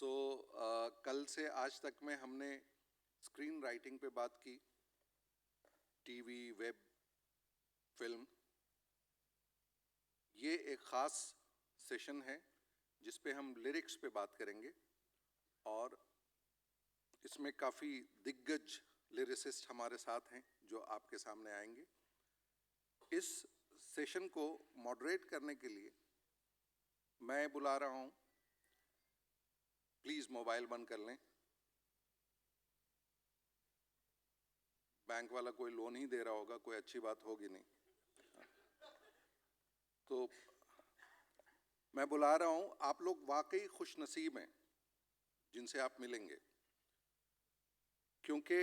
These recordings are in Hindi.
कल से आज तक में हमने स्क्रीन राइटिंग पे बात की, टीवी, वेब, फिल्म। ये एक ख़ास सेशन है जिस पे हम लिरिक्स पे बात करेंगे और इसमें काफ़ी दिग्गज लिरिसिस्ट हमारे साथ हैं जो आपके सामने आएंगे। इस सेशन को मॉडरेट करने के लिए मैं बुला रहा हूँ, प्लीज़ मोबाइल बंद कर लें। बैंक वाला कोई लोन ही दे रहा होगा, कोई अच्छी बात होगी नहीं। तो मैं बुला रहा हूँ, आप लोग वाकई खुशनसीब हैं जिनसे आप मिलेंगे, क्योंकि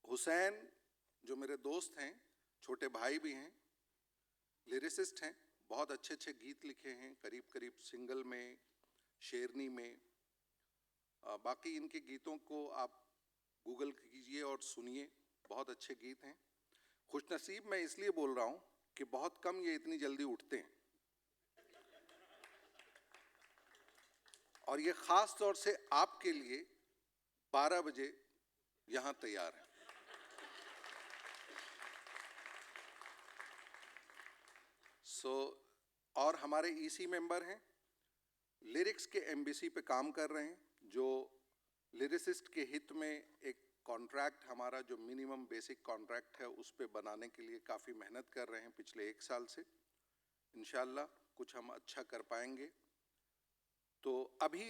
हुसैन जो मेरे दोस्त हैं, छोटे भाई भी हैं, लिरिसिस्ट हैं, बहुत अच्छे अच्छे गीत लिखे हैं, करीब करीब सिंगल में, शेरनी में। बाकी इनके गीतों को आप गूगल कीजिए और सुनिए, बहुत अच्छे गीत हैं। खुशनसीब मैं इसलिए बोल रहा हूँ कि बहुत कम ये इतनी जल्दी उठते हैं और ये ख़ास तौर से आपके लिए 12 बजे यहाँ तैयार हैं। और हमारे ईसी मेंबर हैं, लिरिक्स के एमबीसी पे काम कर रहे हैं, जो लिरिसिस्ट के हित में एक कॉन्ट्रैक्ट, हमारा जो मिनिमम बेसिक कॉन्ट्रैक्ट है उस पे बनाने के लिए काफ़ी मेहनत कर रहे हैं पिछले 1 साल से। इंशाल्लाह कुछ हम अच्छा कर पाएंगे। तो अभी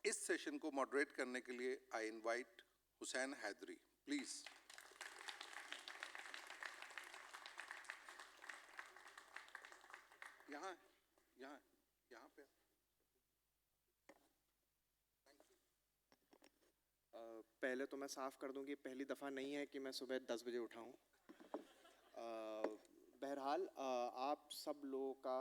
इस सेशन को मॉडरेट करने के लिए I invite Hussain Haidari, please. यहाँ पे पहले तो मैं साफ़ कर दूं कि पहली दफ़ा नहीं है कि मैं सुबह 10 बजे उठा हूँ। बहरहाल आप सब लोगों का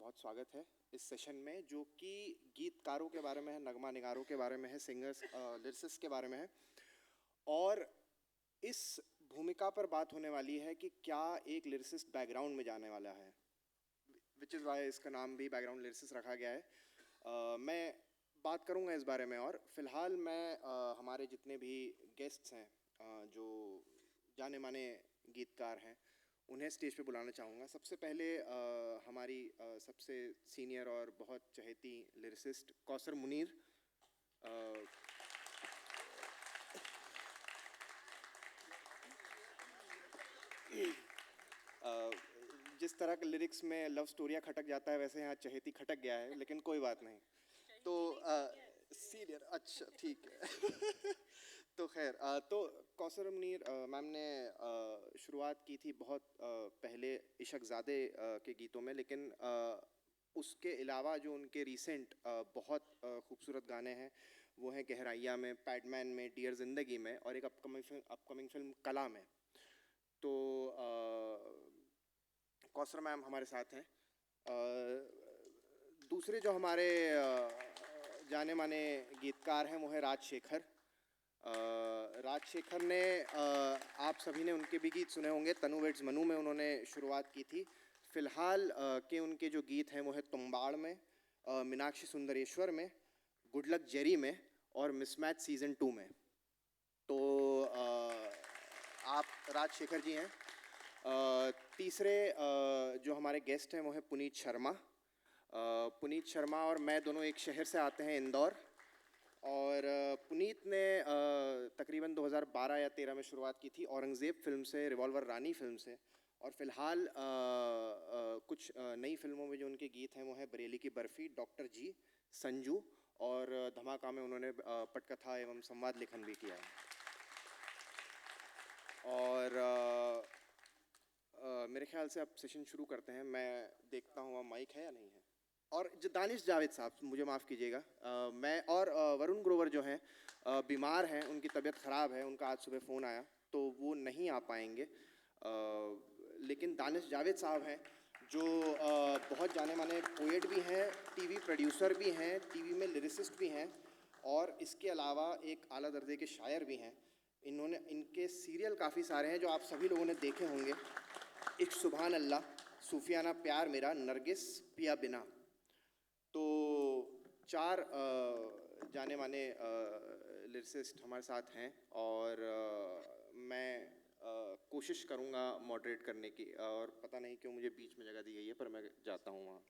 बहुत स्वागत है इस सेशन में, जो कि गीतकारों के बारे में है, नगमा निगारों के बारे में है, सिंगर्स, लिरिसिस्ट के बारे में है। और इस भूमिका पर बात होने वाली है कि क्या एक लिरिसिस्ट बैकग्राउंड में जाने वाला है, विच इज़ वाई इसका नाम भी बैकग्राउंड लिरिसिस्ट रखा गया है। मैं बात करूंगा इस बारे में। और फिलहाल मैं हमारे जितने भी गेस्ट्स हैं, जो जाने माने गीतकार हैं, उन्हें स्टेज पे बुलाना चाहूँगा। सबसे पहले हमारी सबसे सीनियर और बहुत चहेती लिरिसिस्ट कौसर मुनीर। जिस तरह के लिरिक्स में लव स्टोरियाँ खटक जाता है, वैसे यहाँ चहेती खटक गया है, लेकिन कोई बात नहीं। तो सीनियर, अच्छा ठीक है। तो खैर, तो कौसर मुनीर मैम ने शुरुआत की थी बहुत पहले इशकज़ादे के गीतों में, लेकिन उसके अलावा जो उनके रीसेंट बहुत खूबसूरत गाने हैं वो हैं गहराइयाँ में, पैडमैन में, डियर ज़िंदगी में, और एक अपकमिंग फिल्म कला में। तो कौसर मैम हमारे साथ हैं। दूसरे जो हमारे जाने माने गीतकार हैं वो हैं राजशेखर। राजशेखर ने आप सभी ने उनके भी गीत सुने होंगे। तनु वेड्स मनु में उन्होंने शुरुआत की थी। फ़िलहाल के उनके जो गीत हैं वो है तुम्बाड़ में, मीनाक्षी सुंदरेश्वर में, गुड लक जेरी में और मिसमैच सीज़न 2 में। तो आप राजशेखर जी हैं। तीसरे जो हमारे गेस्ट हैं वो है पुनीत शर्मा। पुनीत शर्मा और मैं दोनों एक शहर से आते हैं, इंदौर। और पुनीत ने तकरीबन 2012 या 13 में शुरुआत की थी औरंगज़ेब फिल्म से, रिवॉल्वर रानी फिल्म से। और फ़िलहाल कुछ नई फिल्मों में जो उनके गीत हैं वो है बरेली की बर्फ़ी, डॉक्टर जी, संजू, और धमाका में उन्होंने पटकथा एवं संवाद लेखन भी किया है। और मेरे ख्याल से अब सेशन शुरू करते हैं। मैं देखता हूँ माइक है या नहीं है। और जो दानिश जावेद साहब, मुझे माफ़ कीजिएगा, मैं और वरुण ग्रोवर जो हैं बीमार हैं, उनकी तबीयत ख़राब है, उनका आज सुबह फ़ोन आया तो वो नहीं आ पाएंगे। लेकिन दानिश जावेद साहब हैं जो बहुत जाने माने पोएट भी हैं, टीवी प्रोड्यूसर भी हैं, टीवी में लिरिसिस्ट भी हैं, और इसके अलावा एक आला दर्जे के शायर भी हैं। इनके सीरियल काफ़ी सारे हैं जो आप सभी लोगों ने देखे होंगे। इश्क सुभान अल्लाह, सूफियाना प्यार मेरा, नरगिस पिया बिना। तो चार जाने माने लिरिसिस्ट हमारे साथ हैं और मैं कोशिश करूँगा मॉडरेट करने की, और पता नहीं क्यों मुझे बीच में जगह दी गई है, पर मैं जाता हूँ वहाँ।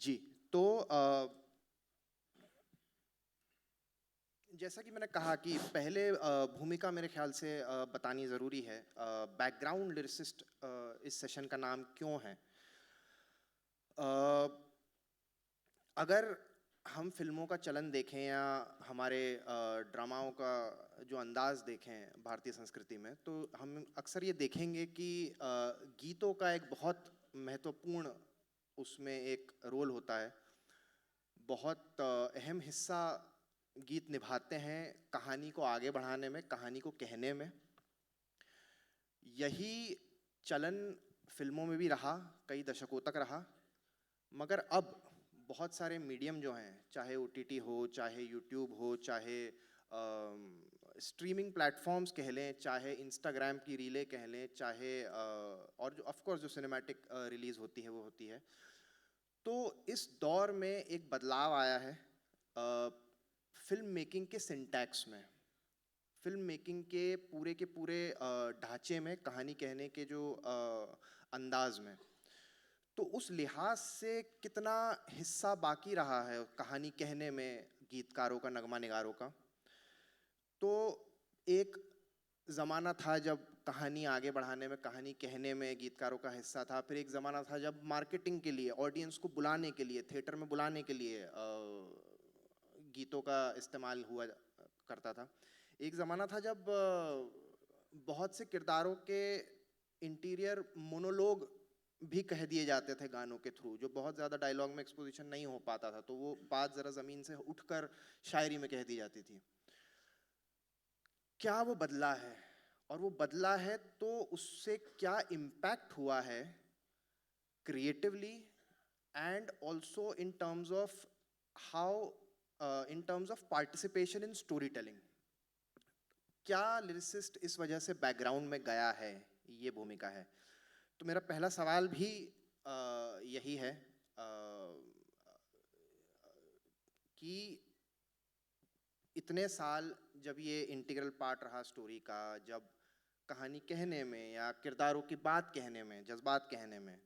जी, तो जैसा कि मैंने कहा कि पहले भूमिका मेरे ख्याल से बतानी ज़रूरी है। बैकग्राउंड लिरिसिस्ट इस सेशन का नाम क्यों है? अगर हम फिल्मों का चलन देखें या हमारे ड्रामाओं का जो अंदाज़ देखें भारतीय संस्कृति में, तो हम अक्सर ये देखेंगे कि गीतों का एक बहुत महत्वपूर्ण उसमें एक रोल होता है। बहुत अहम हिस्सा गीत निभाते हैं कहानी को आगे बढ़ाने में, कहानी को कहने में। यही चलन फिल्मों में भी रहा, कई दशकों तक रहा, मगर अब बहुत सारे मीडियम जो हैं, चाहे OTT हो, चाहे यूट्यूब हो, चाहे स्ट्रीमिंग प्लेटफॉर्म्स कह लें, चाहे इंस्टाग्राम की रीलें कह लें, चाहे और जो ऑफ कोर्स जो सिनेमैटिक रिलीज़ होती है वो होती है। तो इस दौर में एक बदलाव आया है फिल्म मेकिंग के सिंटैक्स में, फिल्म मेकिंग के पूरे ढांचे में, कहानी कहने के जो अंदाज में। तो उस लिहाज से कितना हिस्सा बाकी रहा है कहानी कहने में गीतकारों का, नगमा निगारों का? तो एक ज़माना था जब कहानी आगे बढ़ाने में, कहानी कहने में गीतकारों का हिस्सा था। फिर एक ज़माना था जब मार्केटिंग के लिए, ऑडियंस को बुलाने के लिए, थिएटर में बुलाने के लिए गीतों का इस्तेमाल हुआ करता था। एक ज़माना था जब बहुत से किरदारों के इंटीरियर मोनोलॉग भी कह दिए जाते थे गानों के थ्रू, जो बहुत ज़्यादा डायलॉग में एक्सपोजिशन नहीं हो पाता था, तो वो बात ज़रा ज़मीन से उठकर शायरी में कह दी जाती थी। क्या वो बदला है? और वो बदला है तो उससे क्या इम्पैक्ट हुआ है creatively and also in terms of how, in terms of participation in story telling? क्या लिरिसिस्ट इस वजह से बैकग्राउंड में गया है? ये भूमिका है। तो मेरा पहला सवाल भी यही है कि इतने साल जब ये इंटीग्रल पार्ट रहा स्टोरी का, जब कहानी कहने में या किरदारों की बात कहने में, जज्बात कहने में,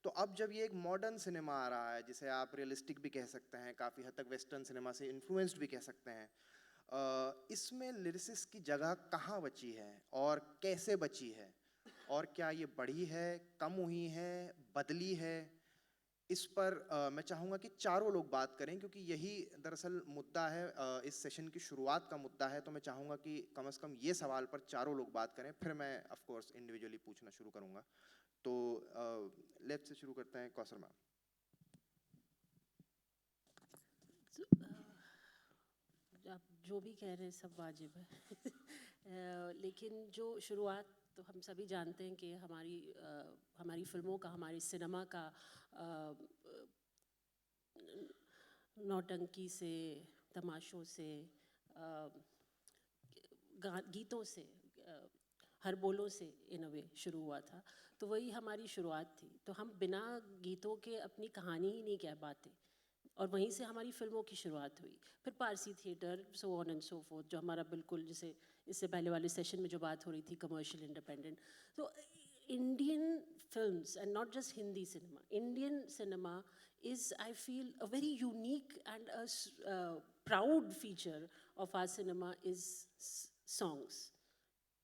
तो अब जब ये एक मॉडर्न सिनेमा आ रहा है, जिसे आप रियलिस्टिक भी कह सकते हैं, काफ़ी हद तक वेस्टर्न सिनेमा से इन्फ्लुएंस्ड भी कह सकते हैं, इसमें लिरिसिस्ट की जगह कहाँ बची है और कैसे बची है? और क्या ये बढ़ी है, कम हुई है, बदली है? इस पर मैं चाहूँगा कि चारों लोग बात करें, क्योंकि यही दरअसल मुद्दा है, इस सेशन की शुरुआत का मुद्दा है। तो मैं चाहूँगा कि कम से कम ये सवाल पर चारों लोग बात करें, फिर मैं ऑफ कोर्स इंडिविजुअली पूछना शुरू करूँगा। तो लेफ्ट से शुरू करते हैं, कौसर मैम। आप जो भी कह रहे हैं सब वाजिब है लेकिन जो शुरुआत तो हम सभी जानते हैं कि हमारी फिल्मों का, हमारी सिनेमा का नौटंकी से, तमाशों से, गीतों से, हर बोलों से इन अ वे शुरू हुआ था। तो वही हमारी शुरुआत थी। तो हम बिना गीतों के अपनी कहानी ही नहीं कह पाते, और वहीं से हमारी फिल्मों की शुरुआत हुई। फिर Parsi theatre, so on and so fourth, जो हमारा बिल्कुल, जैसे इससे पहले वाले सेशन में जो बात हो रही थी, कमर्शियल इंडिपेंडेंट। तो Indian films, and not just Hindi cinema, Indian cinema is, I feel, a very unique and a proud feature of our cinema is songs.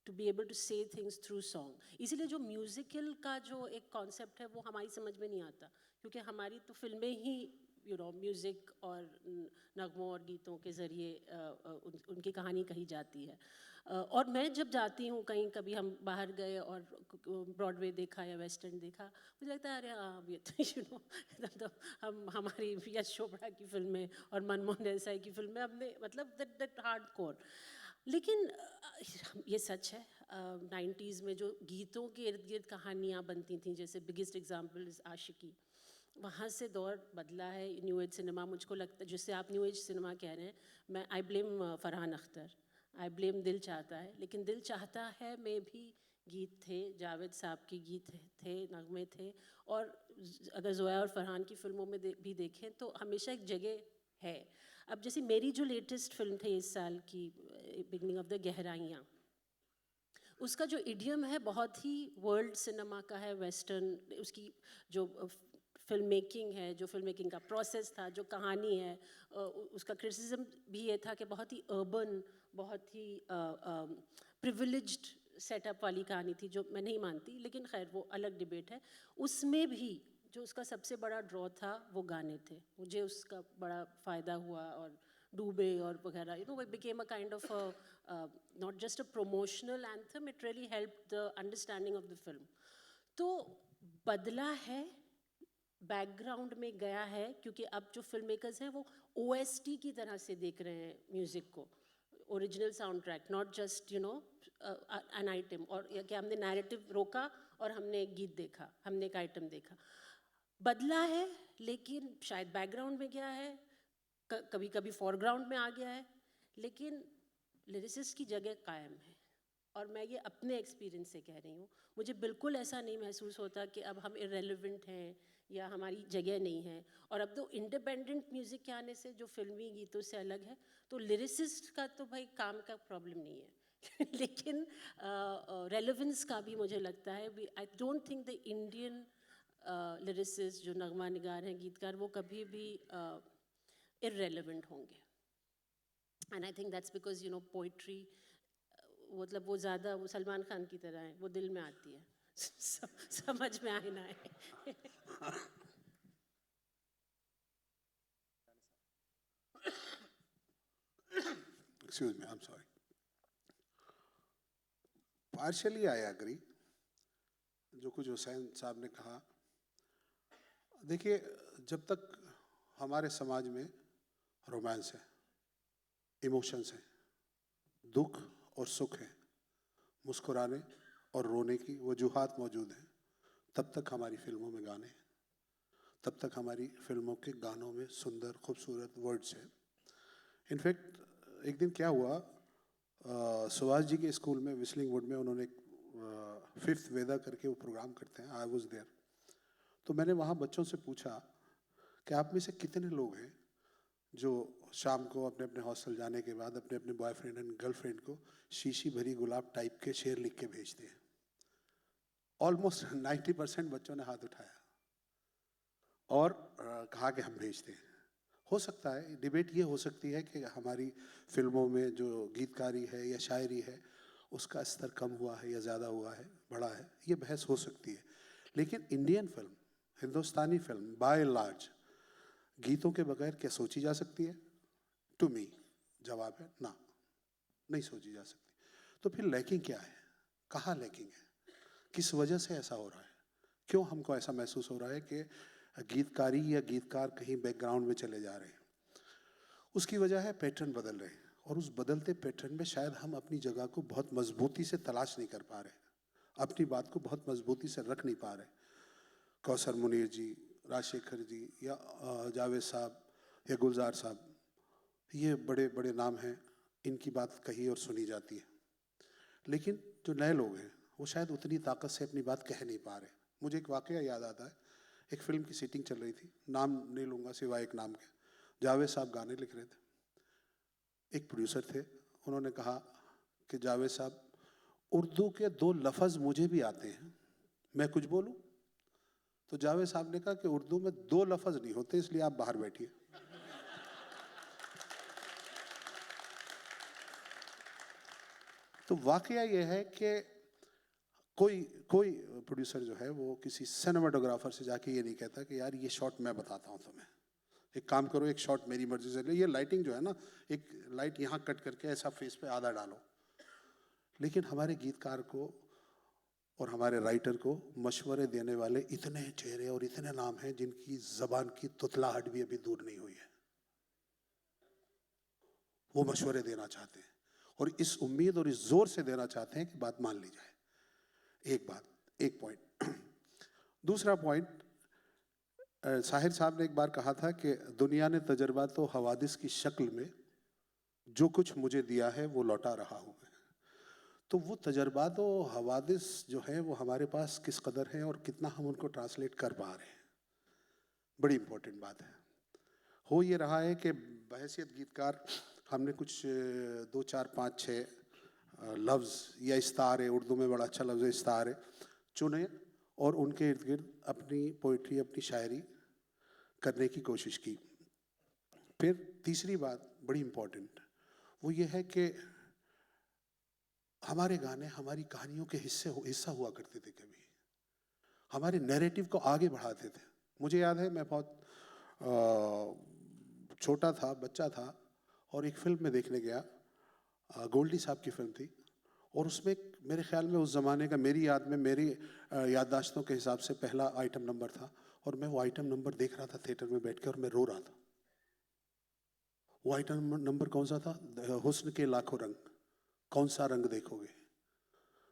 To be able to say things through song. इसीलिए जो म्यूजिकल का जो एक कॉन्सेप्ट है वो हमारी समझ में नहीं आता, क्योंकि हमारी तो फिल्में ही म्यूज़िक और नगमों और गीतों के ज़रिए उनकी कहानी कही जाती है। और मैं जब जाती हूँ कहीं, कभी हम बाहर गए और ब्रॉडवे देखा या वेस्टर्न देखा, मुझे लगता है अरे हाँ, ये तो मतलब हमारी यश चोपड़ा की फिल्में और मनमोहन देसाई की फिल्में हमने, मतलब दैट हार्ड कोर। लेकिन ये सच है, 90s में जो गीतों के इर्द गिर्द कहानियाँ बनती थी, जैसे बिगेस्ट एग्जाम्पल इज़ आशिकी। वहाँ से दौर बदला है न्यू एज सिनेमा, मुझको लगता है, जिससे आप न्यू एज सिनेमा कह रहे हैं, मैं I blame Farhan Akhtar, I blame दिल चाहता है। लेकिन दिल चाहता है में भी गीत थे, जावेद साहब के गीत थे, नगमे थे, और अगर ज़ोया और फरहान की फिल्मों में भी देखें तो हमेशा एक जगह है। अब जैसे मेरी जो लेटेस्ट फिल्म थी इस साल की, बिगनिंग ऑफ द गहराइयाँ, उसका जो इडियम है बहुत ही वर्ल्ड सिनेमा का है, वेस्टर्न, उसकी जो फिल्म मेकिंग है, जो फिल्म मेकिंग का प्रोसेस था, जो कहानी है, उसका क्रिटिसिज्म भी ये था कि बहुत ही अर्बन, बहुत ही प्रिविलेज्ड सेटअप वाली कहानी थी, जो मैं नहीं मानती, लेकिन खैर वो अलग डिबेट है। उसमें भी जो उसका सबसे बड़ा ड्रॉ था वो गाने थे, मुझे उसका बड़ा फ़ायदा हुआ, और डूबे और वगैरह, you know, it became a kind of not just a promotional anthem, it really help the understanding of the film. तो बदला है, बैकग्राउंड में गया है, क्योंकि अब जो फिल्म मेकर्स हैं वो OST की तरह से देख रहे हैं म्यूज़िक को, original sound track, not just you know an item, और कि हमने नैरेटिव रोका और हमने एक गीत देखा, हमने एक आइटम देखा। बदला है, लेकिन शायद बैकग्राउंड में गया है, कभी कभी फॉरग्राउंड में आ गया है, लेकिन लिरिसिस्ट की जगह कायम है। और मैं ये अपने एक्सपीरियंस से कह रही हूँ, मुझे बिल्कुल ऐसा नहीं महसूस होता कि अब हम इरेलीवेंट हैं या हमारी जगह नहीं है। और अब तो इंडिपेंडेंट म्यूज़िक के आने से, जो फिल्मी गीतों से अलग है, तो लिरिसिस्ट का तो भाई काम का प्रॉब्लम नहीं है लेकिन रेलेवेंस का भी मुझे लगता है। I don't think the Indian lyricist जो नगमा निगार हैं, गीतकार, वो कभी भी इरेलीवेंट होंगे। And I think that's because you know poetry, मतलब वो ज़्यादा, वो सलमान खान की तरह है, वो दिल में आती है समझ में आए ना आए Excuse me, I'm sorry. Partially I agree. जो कुछ हुसैन साहब ने कहा, देखिए, जब तक हमारे समाज में रोमांस है, इमोशंस हैं, दुख और सुख है, मुस्कुराने और रोने की वजूहात मौजूद हैं, तब तक हमारी फिल्मों में गाने हैं, तब तक हमारी फिल्मों के गानों में सुंदर खूबसूरत वर्ड्स हैं। इनफैक्ट एक दिन क्या हुआ, सुभाष जी के स्कूल में, विस्लिंग वुड में, उन्होंने फिफ्थ वेदा करके वो प्रोग्राम करते हैं, आई वॉज देयर। तो मैंने वहाँ बच्चों से पूछा कि आप में से कितने लोग हैं जो शाम को अपने अपने हॉस्टल जाने के बाद अपने अपने बॉयफ्रेंड एंड गर्लफ्रेंड को शीशी भरी गुलाब टाइप के शेर लिख के भेजते हैं। ऑलमोस्ट 90% बच्चों ने हाथ उठाया और कहा कि हम भेजते हैं। हो सकता है, डिबेट ये हो सकती है कि हमारी फिल्मों में जो गीतकारी है या शायरी है उसका स्तर कम हुआ है या ज़्यादा हुआ है, बड़ा है, ये बहस हो सकती है। लेकिन Indian film, Hindustani film by large गीतों के बगैर क्या सोची जा सकती है? टू मी जवाब है ना, नहीं सोची जा सकती। तो फिर लैकिंग क्या है? कहाँ लैकिंग है? किस वजह से ऐसा हो रहा है? क्यों हमको ऐसा महसूस हो रहा है कि गीतकारी या गीतकार कहीं बैकग्राउंड में चले जा रहे हैं? उसकी वजह है पैटर्न बदल रहे हैं, और उस बदलते पैटर्न में शायद हम अपनी जगह को बहुत मजबूती से तलाश नहीं कर पा रहे, अपनी बात को बहुत मजबूती से रख नहीं पा रहे। कौसर मुनीर जी, राजशेखर जी, या जावेद साहब या गुलजार साहब, ये बड़े बड़े नाम हैं, इनकी बात कही और सुनी जाती है, लेकिन जो नए लोग हैं वो शायद उतनी ताकत से अपनी बात कह नहीं पा रहे। मुझे एक वाकया याद आता है, एक फिल्म की सीटिंग चल रही थी, नाम नहीं लूँगा सिवाय एक नाम के, जावेद साहब गाने लिख रहे थे, एक प्रोड्यूसर थे, उन्होंने कहा कि जावेद साहब, उर्दू के 2 लफ्ज़ मुझे भी आते हैं, मैं कुछ बोलूं? तो जावेद साहब ने कहा कि उर्दू में 2 लफ्ज़ नहीं होते, इसलिए आप बाहर बैठिए। तो वाकया ये है कि कोई प्रोड्यूसर जो है वो किसी सिनेमाटोग्राफर से जाके ये नहीं कहता कि यार ये शॉट मैं बताता हूँ तुम्हें, एक काम करो, एक शॉट मेरी मर्जी से ले, ये लाइटिंग जो है ना, एक लाइट यहाँ कट करके ऐसा फेस पे आधा डालो। लेकिन हमारे गीतकार को और हमारे राइटर को मशवरे देने वाले इतने चेहरे और इतने नाम हैं जिनकी ज़बान की तुतलाहट भी अभी दूर नहीं हुई है। वो मशवरे देना चाहते हैं और इस उम्मीद और इस जोर से देना चाहते हैं कि बात मान ली जाए। एक बात, एक पॉइंट। दूसरा पॉइंट, साहिर साहब ने एक बार कहा था कि दुनिया ने तजर्बा तो हवादिस की शक्ल में जो कुछ मुझे दिया है वो लौटा रहा हूँ मैं। तो वो तजर्बा तो हवादिस जो है वो हमारे पास किस कदर है और कितना हम उनको ट्रांसलेट कर पा रहे हैं, बड़ी इम्पोर्टेंट बात है। हो ये रहा है कि बहैसियत गीतकार हमने कुछ 2 4 5 6 लफ्ज़ या इस्तार है, उर्दू में बड़ा अच्छा लफ्ज़ है इस्तार है, चुने और उनके इर्द गिर्द अपनी पोइट्री अपनी शायरी करने की कोशिश की। फिर तीसरी बात बड़ी इम्पोर्टेंट वो ये है कि हमारे गाने हमारी कहानियों के हिस्सा हुआ करते थे, कभी हमारे नैरेटिव को आगे बढ़ाते थे। मुझे याद है मैं बहुत छोटा था, बच्चा था और एक फिल्म में देखने गया, गोल्डी साहब की फिल्म थी और उसमें मेरे ख्याल में उस ज़माने का मेरी याद में मेरी याददाश्तों के हिसाब से पहला आइटम नंबर था और मैं वो आइटम नंबर देख रहा था थिएटर में बैठ के और मैं रो रहा था। वो आइटम नंबर कौन सा था? हुस्न के लाखों रंग, कौन सा रंग देखोगे।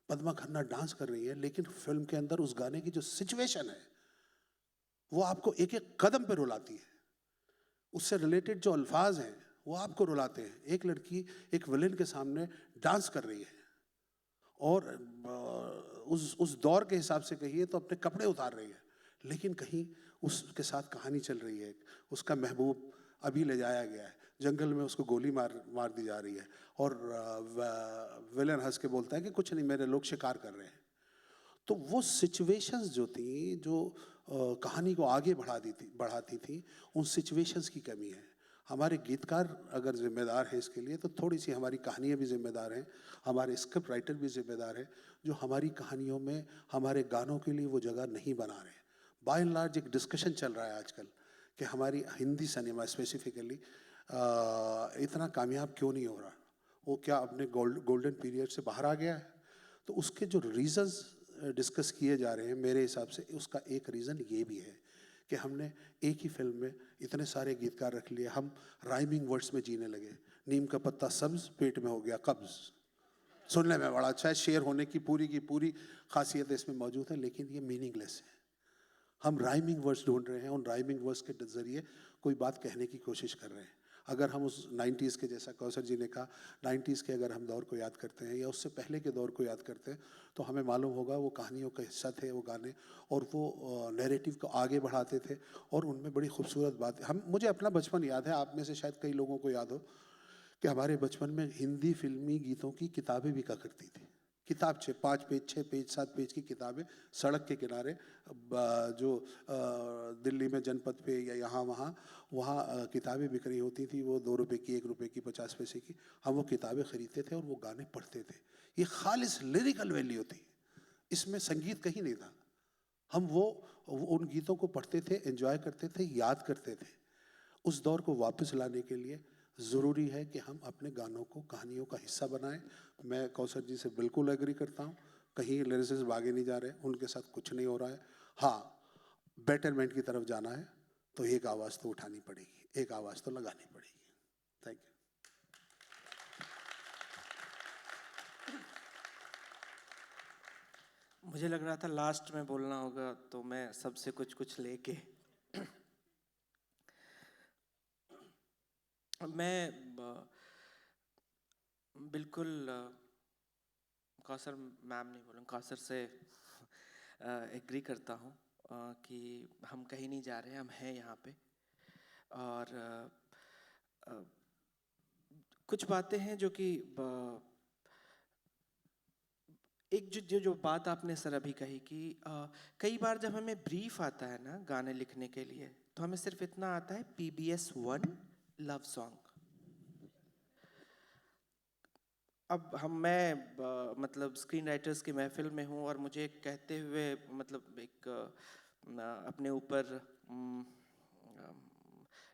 पद्मा खन्ना डांस कर रही है लेकिन फिल्म के अंदर उस गाने की जो सिचुएशन है वो आपको एक एक कदम पे रुलाती है। उससे रिलेटेड जो अल्फाज हैं वो आपको रुलाते हैं। एक लड़की एक विलेन के सामने डांस कर रही है और उस दौर के हिसाब से कहिए तो अपने कपड़े उतार रही है, लेकिन कहीं उसके साथ कहानी चल रही है। उसका महबूब अभी ले जाया गया है, जंगल में उसको गोली मार दी जा रही है और विलेन हंस के बोलता है कि कुछ नहीं, मेरे लोग शिकार कर रहे हैं। तो वो सिचुएशंस जो थी जो कहानी को आगे बढ़ाती थी, उन सिचुएशंस की कमी है। हमारे गीतकार अगर जिम्मेदार हैं इसके लिए तो थोड़ी सी हमारी कहानियाँ भी जिम्मेदार हैं, हमारे स्क्रिप्ट राइटर भी जिम्मेदार हैं जो हमारी कहानियों में हमारे गानों के लिए वो जगह नहीं बना रहे। बाय एंड लार्ज एक डिस्कशन चल रहा है आजकल कि हमारी हिंदी सिनेमा स्पेसिफिकली इतना कामयाब क्यों नहीं हो रहा, वो क्या अपने गोल्डन पीरियड से बाहर आ गया है। तो उसके जो रीज़न्स डिस्कस किए जा रहे हैं मेरे हिसाब से उसका एक रीज़न ये भी है कि हमने एक ही फिल्म में इतने सारे गीतकार रख लिए, हम राइमिंग वर्ड्स में जीने लगे। नीम का पत्ता सब्ज, पेट में हो गया कब्ज। सुनने में बड़ा अच्छा है, शेर होने की पूरी खासियत इसमें मौजूद है, लेकिन ये मीनिंगलेस है। हम राइमिंग वर्ड्स ढूंढ रहे हैं, उन राइमिंग वर्ड्स के ज़रिए कोई बात कहने की कोशिश कर रहे हैं। अगर हम उस 90s के, जैसा कौसर जी ने कहा, 90s के अगर हम दौर को याद करते हैं या उससे पहले के दौर को याद करते हैं तो हमें मालूम होगा वो कहानियों का हिस्सा थे वो गाने, और वो नैरेटिव को आगे बढ़ाते थे और उनमें बड़ी खूबसूरत बात है। मुझे अपना बचपन याद है, आप में से शायद कई लोगों को याद हो कि हमारे बचपन में हिंदी फिल्मी गीतों की किताबें बिका करती थी। किताब 5 पेज 6 पेज 7 पेज की किताबें सड़क के किनारे, जो दिल्ली में जनपद पे या यहाँ वहाँ किताबें बिक रही होती थी। वो 2 रुपए की, 1 रुपए की, 50 पैसे की, हम वो किताबें ख़रीदते थे और वो गाने पढ़ते थे। ये खालिस लिरिकल वैल्यू थी, इसमें संगीत कहीं नहीं था। हम वो उन गीतों को पढ़ते थे, एंजॉय करते थे, याद करते थे। उस दौर को वापस लाने के लिए ज़रूरी है कि हम अपने गानों को कहानियों का हिस्सा बनाएं। मैं कौसर जी से बिल्कुल एग्री करता हूँ, कहीं लिरिसिस्ट आगे नहीं जा रहे, उनके साथ कुछ नहीं हो रहा है। हाँ, बेटरमेंट की तरफ जाना है तो एक आवाज़ तो उठानी पड़ेगी, एक आवाज़ तो लगानी पड़ेगी। Thank you. मुझे लग रहा था लास्ट में बोलना होगा तो मैं सबसे कुछ लेके मैं बिल्कुल कौसर मैम नहीं बोलूँ, कौसर से एग्री करता हूँ कि हम कहीं नहीं जा रहे हैं, हम हैं यहाँ पे। और कुछ बातें हैं जो कि एक जो बात आपने सर अभी कही कि कई बार जब हमें ब्रीफ आता है ना गाने लिखने के लिए तो हमें सिर्फ इतना आता है PBS 1 लव सॉन्ग। अब मैं मतलब स्क्रीन राइटर्स की महफिल में हूँ और मुझे कहते हुए मतलब एक अपने ऊपर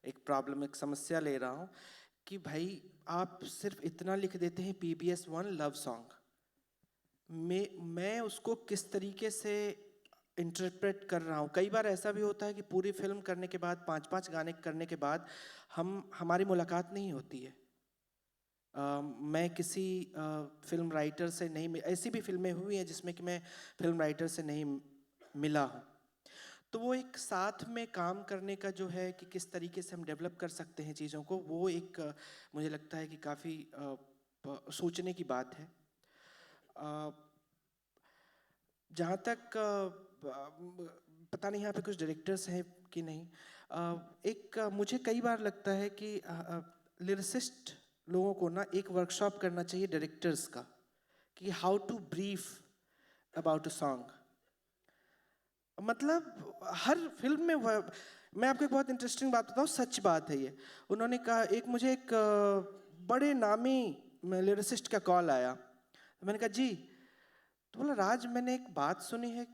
एक प्रॉब्लम, एक समस्या ले रहा हूँ कि भाई आप सिर्फ इतना लिख देते हैं PBS 1 लव सॉन्ग, मैं उसको किस तरीके से इंटरप्रेट कर रहा हूँ। कई बार ऐसा भी होता है कि पूरी फिल्म करने के बाद 5-5 गाने करने के बाद हमारी मुलाकात नहीं होती है। मैं किसी फिल्म राइटर से नहीं, ऐसी भी फिल्में हुई हैं जिसमें कि मैं फिल्म राइटर से नहीं मिला हूँ। तो वो एक साथ में काम करने का जो है कि किस तरीके से हम डेवलप कर सकते हैं चीज़ों को, वो एक मुझे लगता है कि काफ़ी सोचने की बात है। जहाँ तक पता नहीं यहाँ पे कुछ डायरेक्टर्स हैं कि नहीं, मुझे कई बार लगता है कि लिरिसिस्ट लोगों को ना एक वर्कशॉप करना चाहिए डायरेक्टर्स का, कि how to brief about a song. मतलब हर फिल्म में मैं आपको एक बहुत इंटरेस्टिंग बात बताऊँ, सच बात है ये। उन्होंने कहा, मुझे एक बड़े नामी लिरिसिस्ट का कॉल आया, तो मैंने कहा जी, तो बोला राज मैंने एक बात सुनी है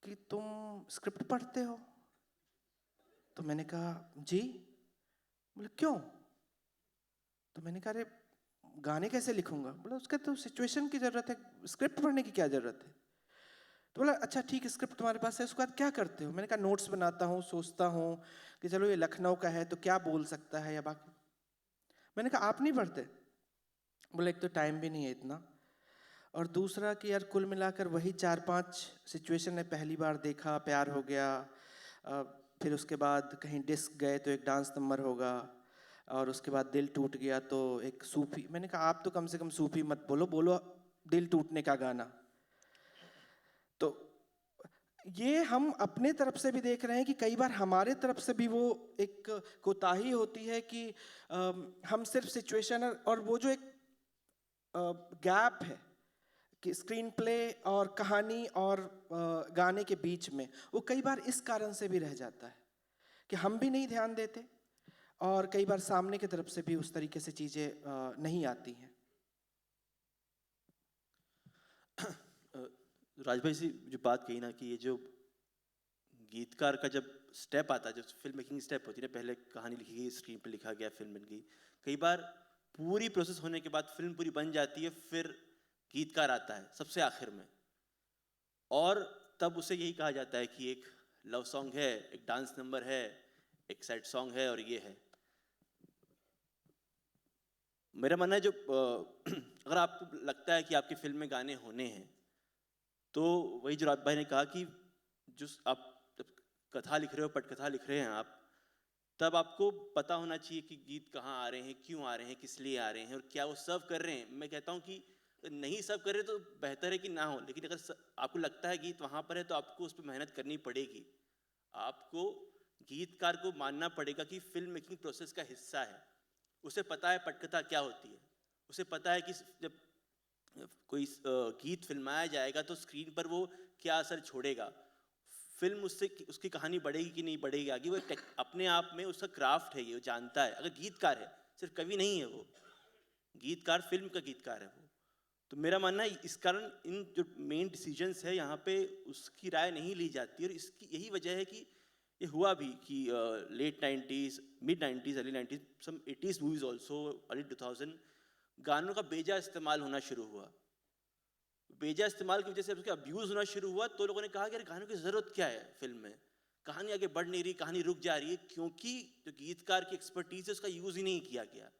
कि तुम स्क्रिप्ट पढ़ते हो। तो मैंने कहा जी। बोले क्यों? तो मैंने कहा अरे गाने कैसे लिखूंगा? बोला उसका तो सिचुएशन की ज़रूरत है, स्क्रिप्ट पढ़ने की क्या ज़रूरत है? तो बोला अच्छा ठीक है, स्क्रिप्ट तुम्हारे पास है, उसके बाद क्या करते हो? मैंने कहा नोट्स बनाता हूँ, सोचता हूँ कि चलो ये लखनऊ का है तो क्या बोल सकता है या बाकी। मैंने कहा आप नहीं पढ़ते? बोला एक तो टाइम भी नहीं है इतना, और दूसरा कि यार कुल मिलाकर वही 4-5 सिचुएशन है, पहली बार देखा प्यार हो गया, फिर उसके बाद कहीं डिस्क गए तो एक डांस नंबर होगा, और उसके बाद दिल टूट गया तो एक सूफी। मैंने कहा आप तो कम से कम सूफी मत बोलो, बोलो दिल टूटने का गाना। तो ये हम अपने तरफ से भी देख रहे हैं कि कई बार हमारे तरफ से भी वो एक कोताही होती है कि हम सिर्फ सिचुएशन और वो जो एक गैप है कि स्क्रीन प्ले और कहानी और गाने के बीच में, वो कई बार इस कारण से भी रह जाता है कि हम भी नहीं ध्यान देते, और कई बार सामने की तरफ से भी उस तरीके से चीज़ें नहीं आती हैं। राजभाई से जो बात कही ना कि ये जो गीतकार का जब स्टेप आता है, जब फिल्म मेकिंग स्टेप होती है ना, पहले कहानी लिखी गई, स्क्रीन पे लिखा गया, फिल्म बन गई, कई बार पूरी प्रोसेस होने के बाद फिल्म पूरी बन जाती है, फिर गीतकार आता है सबसे आखिर में, और तब उसे यही कहा जाता है कि एक लव सॉन्ग है, एक डांस नंबर है, एक सैड सॉन्ग है, और ये है। मेरा मानना है जो अगर आपको लगता है कि आपकी फिल्म में गाने होने हैं, तो वही जो राज भाई ने कहा कि जो आप जब कथा लिख रहे हो, पटकथा लिख रहे हैं आप, तब आपको पता होना चाहिए कि गीत कहाँ आ रहे हैं, क्यों आ रहे हैं, किस लिए आ रहे हैं, और क्या वो सर्व कर रहे हैं। मैं कहता हूँ कि नहीं सर्व कर रहे तो बेहतर है कि ना हो, लेकिन अगर आपको लगता है गीत वहाँ पर है तो आपको उस पर मेहनत करनी पड़ेगी। आपको गीतकार को मानना पड़ेगा कि फिल्म मेकिंग प्रोसेस का हिस्सा है। उसे पता है पटकथा क्या होती है, उसे पता है कि जब कोई गीत फिल्माया जाएगा तो स्क्रीन पर वो क्या असर छोड़ेगा, फिल्म उससे उसकी कहानी बढ़ेगी कि नहीं बढ़ेगी आगे। वो अपने आप में उसका क्राफ्ट है, ये वो जानता है। अगर गीतकार है, सिर्फ कवि नहीं है वो, गीतकार फिल्म का गीतकार है वो। तो मेरा मानना है इस कारण इन जो मेन डिसीजंस है यहाँ पे उसकी राय नहीं ली जाती, और इसकी यही वजह है कि ये हुआ भी कि late 90s, mid 90s, early 90s, some 80s movies also, early 2000 गानों का बेजा इस्तेमाल होना शुरू हुआ। बेजा इस्तेमाल की वजह से उसका अब्यूज़ होना शुरू हुआ, तो लोगों ने कहा कि यार गानों की ज़रूरत क्या है फिल्म में, कहानी आगे बढ़ नहीं रही, कहानी रुक जा रही है, क्योंकि जो गीतकार की एक्सपर्टीज है उसका यूज़ ही नहीं किया गया।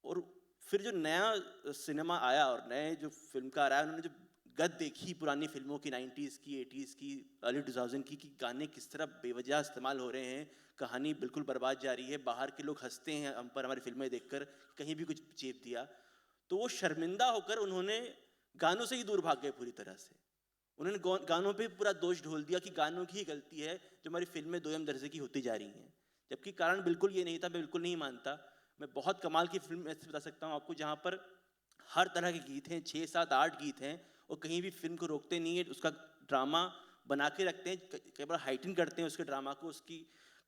और फिर जो नया सिनेमा आया और नए जो फिल्मकार आया, उन्होंने जो गद देखी पुरानी फिल्मों की, 90s की, 80s की, अर्ली 2000 की, कि गाने किस तरह बेवजह इस्तेमाल हो रहे हैं, कहानी बिल्कुल बर्बाद जा रही है, बाहर के लोग हंसते हैं हम पर हमारी फिल्में देखकर, कहीं भी कुछ चेप दिया, तो वो शर्मिंदा होकर उन्होंने गानों से ही दूर भाग गए पूरी तरह से। उन्होंने गानों पे पूरा दोष ढोल दिया कि गानों की ही गलती है जो हमारी फिल्में दोयम दर्जे की होती जा रही हैं, जबकि कारण बिल्कुल ये नहीं था। मैं बिल्कुल नहीं मानता। मैं बहुत कमाल की फिल्म ऐसे बता सकता हूँ आपको जहाँ पर हर तरह के गीत हैं, 6, 7, 8 गीत हैं, और कहीं भी फिल्म को रोकते नहीं है, उसका ड्रामा बना के रखते हैं, कई बार हाइटिंग करते हैं उसके ड्रामा को, उसकी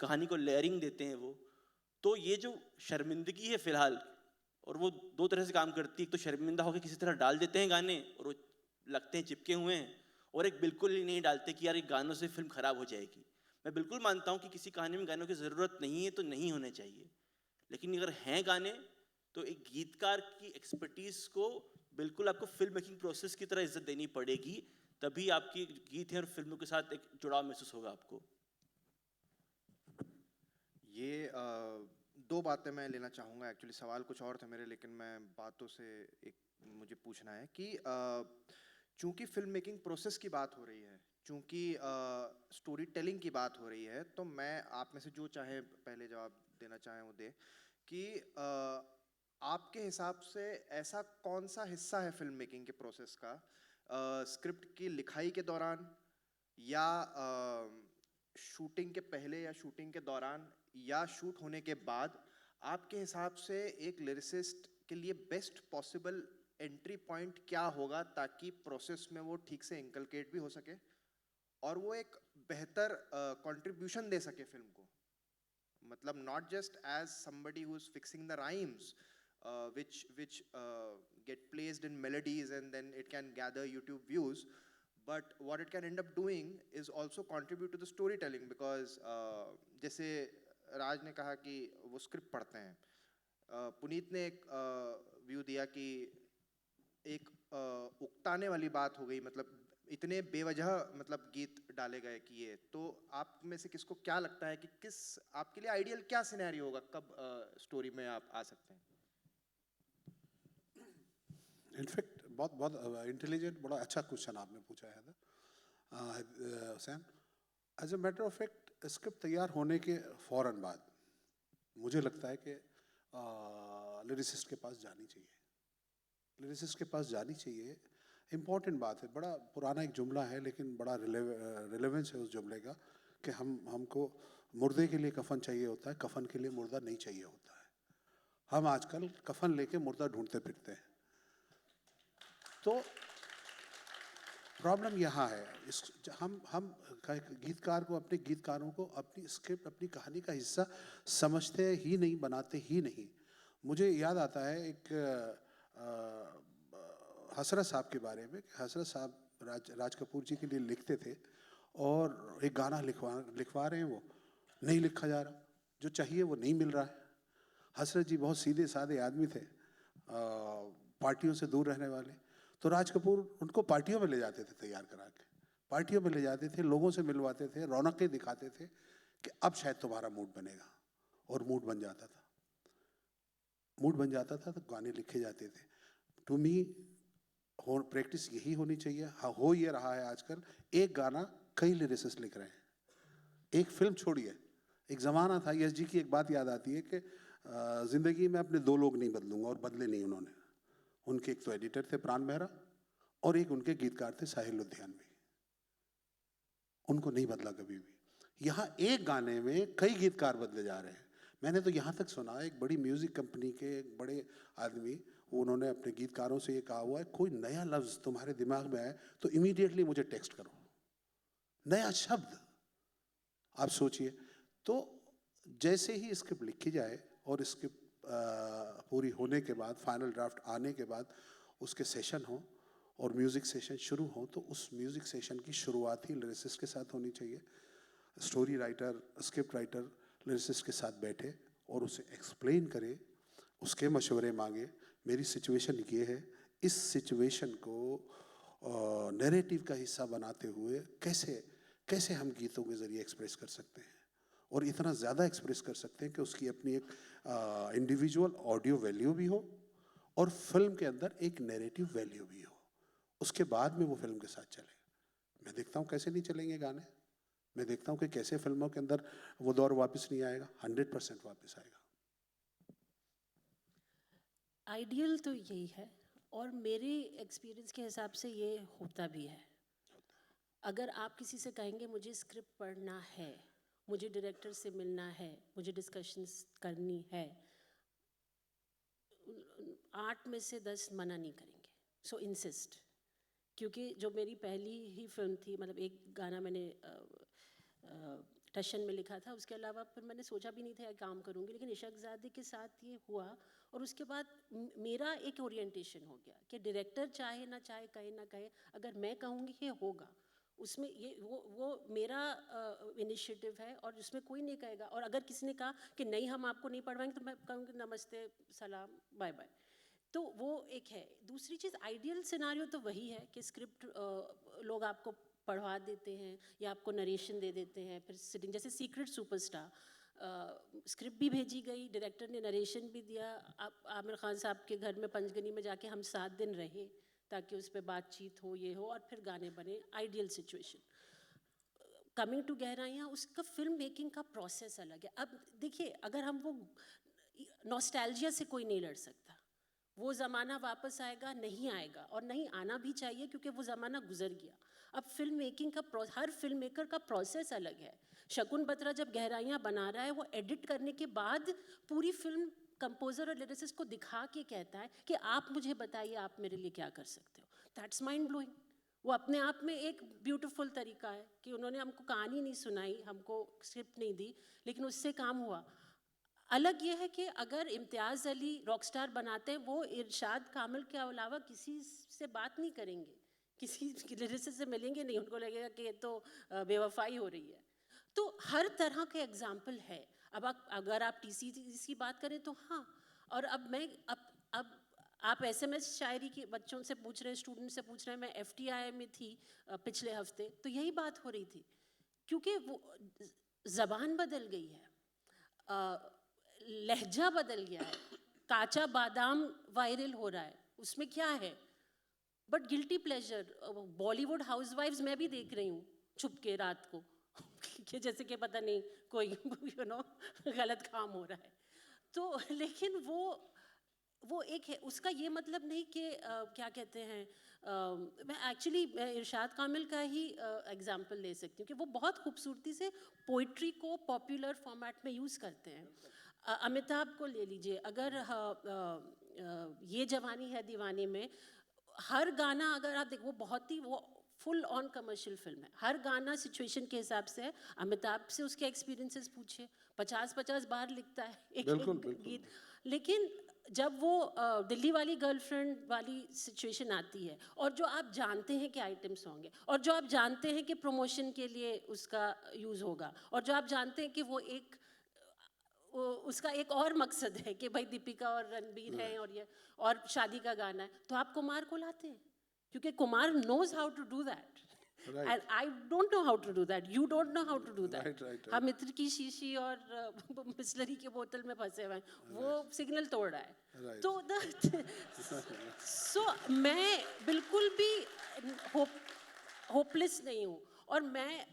कहानी को लेयरिंग देते हैं वो। तो ये जो शर्मिंदगी है फिलहाल, और वो दो तरह से काम करती है, एक तो शर्मिंदा होकर किसी तरह डाल देते हैं गाने और वो लगते हैं चिपके हुए हैं, और एक बिल्कुल ही नहीं डालते कि यार ये गानों से फिल्म खराब हो जाएगी। मैं बिल्कुल मानता हूँ कि किसी कहानी में गानों की ज़रूरत नहीं है तो नहीं होने चाहिए, लेकिन अगर हैं गाने तो एक गीतकार की एक्सपर्टीज को बिल्कुल आपको फिल्म मेकिंग प्रोसेस की तरह इज्जत देनी पड़ेगी, तभी आपकी गीत है और फिल्मों के साथ एक जुड़ाव महसूस होगा आपको। ये दो बातें मैं लेना चाहूँगा। एक्चुअली सवाल कुछ और थे मेरे, लेकिन मैं बातों से एक मुझे पूछना है कि चूंकि फिल्म मेकिंग प्रोसेस की बात हो रही है चूँकि स्टोरी टेलिंग की बात हो रही है, तो मैं आप में से जो चाहे पहले जवाब देना चाहें वो दे कि आपके हिसाब से ऐसा कौन सा हिस्सा है फिल्म मेकिंग के प्रोसेस का, स्क्रिप्ट की लिखाई के दौरान या शूटिंग के पहले या शूटिंग के दौरान या शूट होने के बाद, आपके हिसाब से एक लिरिसिस्ट के लिए बेस्ट पॉसिबल एंट्री पॉइंट क्या होगा ताकि प्रोसेस में वो ठीक से इंकलकेट भी हो सके और वो एक बेहतर कंट्रीब्यूशन दे सके फिल्म को? मतलब not just as somebody who is fixing the rhymes, which get placed in melodies and then it can gather YouTube views, but what it can end up doing is also contribute to the storytelling because जैसे राज ने कहा कि वो स्क्रिप्ट पढ़ते हैं, पुनीत ने एक व्यू दिया कि एक उकताने वाली बात हो गई, मतलब इतने बेवजह मतलब गीत डाले गए कि ये, तो आप में से किसको क्या लगता है कि किस आपके लिए आइडियल क्या सिनेरियो होगा, कब स्टोरी में आप आ सकते हैं? इनफैक्ट बहुत बहुत इंटेलिजेंट, बड़ा अच्छा क्वेश्चन आपने पूछा है Hussain. As a matter of fact script तैयार होने के फ़ौरन बाद मुझे लगता है कि लिरिसिस्ट के पास जानी चाहिए, लिरिसिस्ट के पास जानी चाहिए। इम्पॉर्टेंट बात है, बड़ा पुराना एक जुमला है लेकिन बड़ा रिलेवेंस है उस जुमले का कि हमको मुर्दे के लिए कफन चाहिए होता है, कफन के लिए मुर्दा नहीं चाहिए होता है। हम आजकल कफन लेके मुर्दा ढूंढते फिरते हैं। तो प्रॉब्लम यहाँ है, हम गीतकार को, अपने गीतकारों को अपनी स्क्रिप्ट, अपनी कहानी का हिस्सा समझते ही नहीं, बनाते ही नहीं। मुझे याद आता है एक हसरत साहब के बारे में। हसरत साहब राज कपूर जी के लिए लिखते थे और एक गाना लिखवा रहे हैं, वो नहीं लिखा जा रहा, जो चाहिए वो नहीं मिल रहा है। हसरत जी बहुत सीधे साधे आदमी थे, पार्टियों से दूर रहने वाले। तो राज कपूर उनको पार्टियों में ले जाते थे, तैयार करा के पार्टियों में ले जाते थे, लोगों से मिलवाते थे, रौनकें दिखाते थे कि अब शायद तुम्हारा मूड बनेगा, और मूड बन जाता था। मूड बन जाता था तो गाने लिखे जाते थे। टू मी प्रैक्टिस यही होनी चाहिए। हाँ, हो ये रहा है आजकल, एक गाना कई लिरिसिस्ट लिख रहे हैं, एक फिल्म छोड़िए। एक ज़माना था, यश जी की एक बात याद आती है कि ज़िंदगी में अपने दो लोग नहीं बदलूंगा, और बदले नहीं उन्होंने। उनके एक तो एडिटर थे प्राण मेहरा, और एक उनके गीतकार थे साहिल लुधियानवी। उनको नहीं बदला कभी भी। यहाँ एक गाने में कई गीतकार बदले जा रहे हैं। मैंने तो यहाँ तक सुना, एक बड़ी म्यूज़िक कंपनी के एक बड़े आदमी, उन्होंने अपने गीतकारों से ये कहा हुआ है, कोई नया लफ्ज़ तुम्हारे दिमाग में आए तो इमीडिएटली मुझे टेक्स्ट करो, नया शब्द। आप सोचिए, तो जैसे ही स्क्रिप्ट लिखी जाए और स्क्रिप्ट पूरी होने के बाद, फाइनल ड्राफ्ट आने के बाद उसके सेशन हो और म्यूज़िक सेशन शुरू हो, तो उस म्यूज़िक सेशन की शुरुआत ही लिरिसिस्ट के साथ होनी चाहिए। Story writer, script writer lyricist के साथ बैठे और उसे एक्सप्लेन करे, उसके मशवरे मांगे, मेरी सिचुएशन ये है, इस सिचुएशन को नैरेटिव का हिस्सा बनाते हुए कैसे हम गीतों के ज़रिए एक्सप्रेस कर सकते हैं, और इतना ज़्यादा एक्सप्रेस कर सकते हैं कि उसकी अपनी एक इंडिविजुअल ऑडियो वैल्यू भी हो और फिल्म के अंदर एक नैरेटिव वैल्यू भी हो। उसके बाद में वो फिल्म के साथ चले। मैं देखता हूँ कैसे नहीं चलेंगे गाने, मैं देखता हूँ कि कैसे फिल्मों के अंदर वो दौर वापस नहीं आएगा, 100% वापस आएगा। आइडियल तो यही है, और मेरे एक्सपीरियंस के हिसाब से ये होता भी है। अगर आप किसी से कहेंगे मुझे स्क्रिप्ट पढ़ना है, मुझे डायरेक्टर से मिलना है, मुझे डिस्कशंस करनी है, 8 में से 10 मना नहीं करेंगे। सो इंसिस्ट, क्योंकि जो मेरी पहली ही फिल्म थी, मतलब एक गाना मैंने टशन में लिखा था, उसके अलावा फिर मैंने सोचा भी नहीं था काम करूँगी, लेकिन इशकज़ादे के साथ ये हुआ। और उसके बाद मेरा एक ओरिएंटेशन हो गया कि डायरेक्टर चाहे ना चाहे, कहे ना कहे, अगर मैं कहूँगी ये होगा, उसमें ये वो मेरा इनिशिएटिव है और उसमें कोई नहीं कहेगा। और अगर किसी ने कहा कि नहीं हम आपको नहीं पढ़वाएंगे, तो मैं कहूँगी नमस्ते, सलाम, बाय बाय। तो वो एक है। दूसरी चीज़, आइडियल सिनारियो तो वही है कि स्क्रिप्ट लोग आपको पढ़वा देते हैं या आपको नरेशन दे देते हैं, फिर सिटिंग, जैसे सीक्रेट सुपरस्टार, स्क्रिप्ट भी भेजी गई, डायरेक्टर ने नरेशन भी दिया। आमिर खान साहब के घर में पंचगनी में जाके हम 7 दिन रहे ताकि उस पर बातचीत हो, ये हो, और फिर गाने बने। Ideal situation. कमिंग टू गहराइयाँ, उसका फिल्म मेकिंग का प्रोसेस अलग है. अब देखिए, अगर हम वो नॉस्टैल्जिया से कोई नहीं लड़ सकता. वो ज़माना वापस आएगा नहीं आएगा, और नहीं आना भी चाहिए क्योंकि वो ज़माना गुजर गया. अब फिल्म मेकिंग का हर फिल्म मेकर का प्रोसेस अलग है. शकुन बत्रा जब गहराइयाँ बना रहा है, वो एडिट करने के बाद पूरी फिल्म कंपोजर और लिरिसिस्ट को दिखा के कहता है कि आप मुझे बताइए आप मेरे लिए क्या कर सकते हो. That's mind blowing. वो अपने आप में एक ब्यूटीफुल तरीका है कि उन्होंने हमको कहानी नहीं सुनाई, हमको स्क्रिप्ट नहीं दी, लेकिन उससे काम हुआ. अलग ये है कि अगर इम्तियाज़ अली रॉकस्टार बनाते हैं, वो इरशाद कामिल के अलावा किसी से बात नहीं करेंगे, किसी लिरिसिस्ट से मिलेंगे नहीं, उनको लगेगा कि ये तो बेवफाई हो रही है. तो हर तरह के एग्जाम्पल है. अब अगर आप टीसी की बात करें तो हाँ. और अब आप एसएमएस शायरी के बच्चों से पूछ रहे हैं, स्टूडेंट से पूछ रहे हैं. मैं एफटीआई में थी पिछले हफ्ते, तो यही बात हो रही थी, क्योंकि वो ज़बान बदल गई है, लहजा बदल गया है. काचा बादाम वायरल हो रहा है, उसमें क्या है? But guilty pleasure. बॉलीवुड हाउसवाइफ्स मैं भी देख रही हूँ छुप के रात को कि जैसे कि पता नहीं कोई गलत काम हो रहा है. तो लेकिन वो एक है, उसका ये मतलब नहीं कि क्या कहते हैं, मैं इरशाद कामिल का ही एग्जाम्पल ले सकती हूँ कि वो बहुत खूबसूरती से पोइट्री को पॉपुलर फॉर्मेट में यूज़ करते हैं. अमिताभ को ले लीजिए, अगर ये जवानी है दीवानी में हर गाना अगर आप देखो, वो बहुत ही वो फुल ऑन कमर्शियल फिल्म है. हर गाना सिचुएशन के हिसाब से है. अमिताभ से उसके एक्सपीरियंसेस पूछिए, 50-50 बार लिखता है एक गीत. लेकिन जब वो दिल्ली वाली गर्लफ्रेंड वाली सिचुएशन आती है, और जो आप जानते हैं कि आइटम सॉन्ग है, और जो आप जानते हैं कि प्रमोशन के लिए उसका यूज़ होगा, और जो आप जानते हैं कि उसका एक और मकसद है कि भाई दीपिका और रणबीर हैं और ये और शादी का गाना है, तो आप कुमार को लाते हैं क्योंकि Kumar knows how to do that. Right. And I don't know how to do that. You don't know how to do that. Right. हम इत्र की शीशी और बिस्लरी की बोतल में फंसे हुए हैं, वो सिग्नल तोड़ रहा है. Right. तो so मैं बिल्कुल भी होपलेस नहीं हूँ, और मैं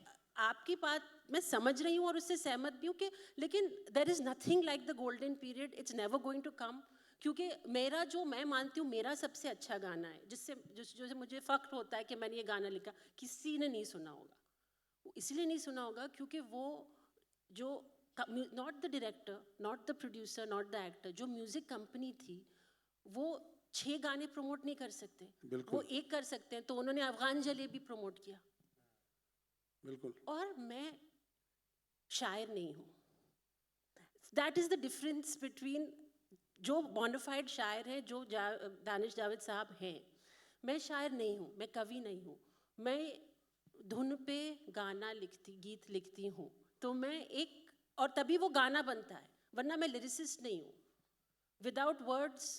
आपकी बात मैं समझ रही हूँ और उससे सहमत भी हूँ कि लेकिन there is nothing like the golden period. It's never going to come. क्योंकि मेरा जो मैं मानती हूँ मेरा सबसे अच्छा गाना है, जिससे मुझे फ़ख्र होता है कि मैंने ये गाना लिखा, किसी ने नहीं सुना होगा. इसलिए नहीं सुना होगा क्योंकि वो जो not the director, not the producer, not the actor, जो म्यूज़िक कंपनी थी, वो 6 गाने प्रमोट नहीं कर सकते. वो एक कर सकते हैं. तो उन्होंने अफ़गान जलेबी प्रमोट किया. बिल्कुल. और मैं शायर नहीं हूँ. That is the difference between जो बोनाफाइड शायर है, जो दानिश जावेद साहब हैं. मैं शायर नहीं हूँ, मैं कवि नहीं हूँ. मैं धुन पे गाना गीत लिखती हूँ, तो मैं और तभी वो गाना बनता है, वरना मैं लिरिसिस्ट नहीं हूँ. Without words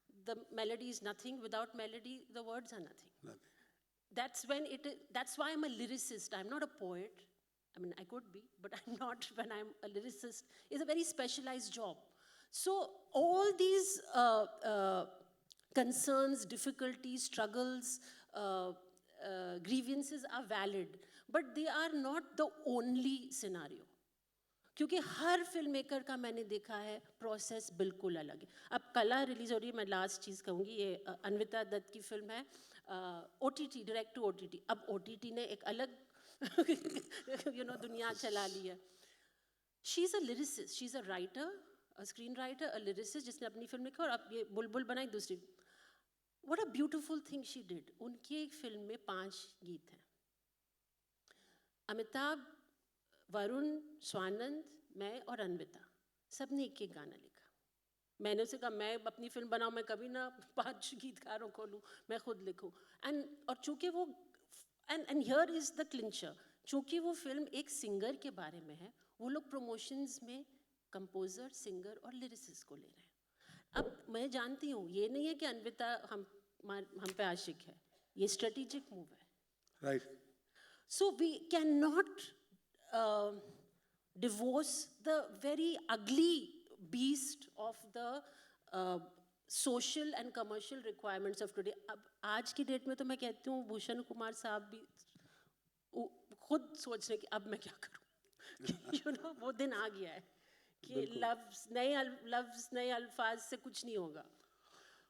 the melody is nothing, without melody the words are nothing. That's why I'm a lyricist. I'm not a poet. I mean, I could be, but I'm not. When I'm a lyricist, it's a very specialized job. So all these concerns, difficulties, struggles, grievances are valid, but they are not the only scenario. क्योंकि हर फिल्म मेकर का मैंने देखा है प्रोसेस बिल्कुल अलग है. अब कला रिलीज हो रही है, मैं लास्ट चीज़ कहूँगी, ये अन्विता दत्त की फिल्म है, OTT, डायरेक्ट टू OTT. अब OTT ने एक अलग दुनिया चला ली है. She is a lyricist, she is a writer, a screen writer, a lyricist, जिसने अपनी फिल्म लिखी और अब ये बुलबुल बनाई दूसरी. What a beautiful thing she did. उनकी एक फिल्म में 5 गीत हैं. अमिताभ, वरुण, स्वानंद, मैं और अन्विता, सब ने एक गाना लिखा. मैंने उसे कहा मैं अपनी फिल्म बनाऊँ, मैं कभी ना 5 गीतकारों को लूँ, मैं खुद लिखूँ. और चूँकि वो एंड हियर इज़ द क्लिंचर, चूँकि वो फिल्म एक सिंगर के बारे में है, वो लोग प्रमोशंस में कंपोज़र, सिंगर और लिरिसिस्ट को ले रहे हैं. अब मैं जानती हूँ ये नहीं है कि अन्विता हम पे आशिक है, ये स्ट्रेटेजिक मूव है. Right. So we cannot divorce the very ugly beast of the social and commercial requirements of today. अब आज की डेट में तो मैं कहती हूँ भूषण कुमार साहब भी खुद सोचने की अब मैं क्या करूँ यू नो वो दिन आ गया है कि लफ्ज़ नए अल्फाज से कुछ नहीं होगा.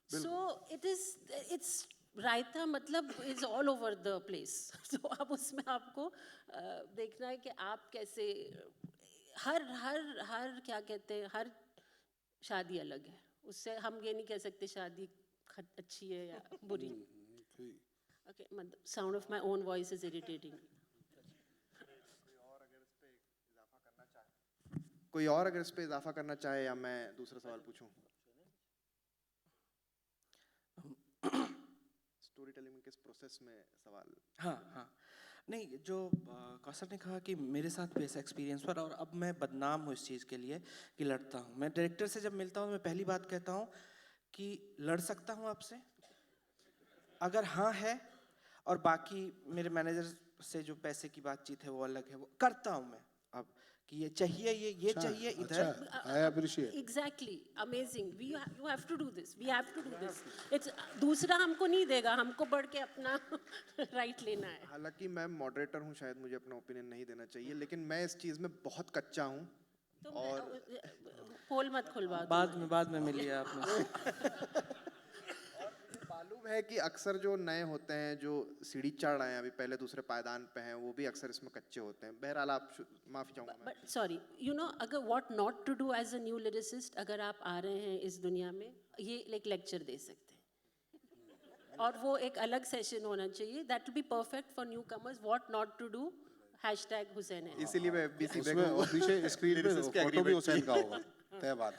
So it's रायता मतलब is all over the place. So अब उसमें आपको देखना है कि आप कैसे हर क्या कहते हैं, हर शादी अलग है. उससे हम ये नहीं कह सकते शादी अच्छी है या बुरी. Okay, मतलब sound of my own voice is irritating. कोई और अगर इस पे इजाफा करना चाहे या मैं दूसरा सवाल पूछूं. स्टोरी टेलिंग में किस प्रोसेस में सवाल. हाँ. नहीं, जो कौसर ने कहा कि मेरे साथ भी ऐसा एक्सपीरियंस हुआ और अब मैं बदनाम हूँ इस चीज़ के लिए कि लड़ता हूँ. मैं डायरेक्टर से जब मिलता हूँ तो मैं पहली बात कहता हूँ कि लड़ सकता हूँ आपसे, अगर हाँ है, और बाकी मेरे मैनेजर से जो पैसे की बातचीत है वो अलग है, वो करता हूँ मैं अब कि ये चाहिए, ये चाहिए इधर. I appreciate. Exactly, amazing. You have to do this. We have to do this. It's दूसरा हमको नहीं देगा, हमको बढ़ के अपना राइट लेना है. हालांकि मैं मॉडरेटर हूं, शायद मुझे अपना ओपिनियन नहीं देना चाहिए, लेकिन मैं इस चीज़ में बहुत कच्चा हूं. तो और पोल मत खुलवा. बाद में मिलिए आपने. मालूम है कि अक्सर जो नए होते हैं, जो सीढ़ी चढ़ रहे हैं अभी, पहले दूसरे पायदान पे हैं, वो भी अक्सर इसमें कच्चे होते हैं. बहरहाल आप माफ़ी चाहूँगा मैं. But sorry, you know, अगर what not to do as a new lyricist, अगर आप आ रहे हैं इस दुनिया में, ये एक लेक्चर दे सकते हैं. और वो एक अलग सेशन होना चाहिए. That will be perfect for newcomers. What not to do. #Hussain है. इसीलिए मैं FBC उसमें और पीछे स्क्रीन पे फोटो भी हुसैन का होगा. तय बात.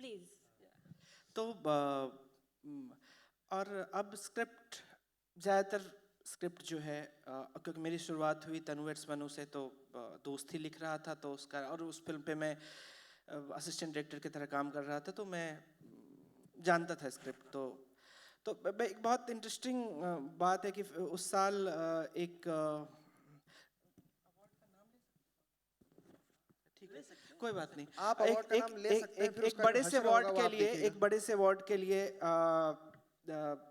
Please. तो और अब स्क्रिप्ट, ज़्यादातर स्क्रिप्ट जो है, क्योंकि मेरी शुरुआत हुई तनुवर्स बनू से, तो दोस्त ही लिख रहा था, तो उसका, और उस फिल्म पे मैं असिस्टेंट डायरेक्टर की तरह काम कर रहा था, तो मैं जानता था स्क्रिप्ट. तो एक बहुत इंटरेस्टिंग बात है कि उस साल एक कोई बात नहीं, आप अवार्ड का नाम ले सकते हैं, फिर एक उसका बड़े जो से हश्र अवार्ड होगा वो के आप लिए, देखिएगा. एक बड़े से अवार्ड के लिए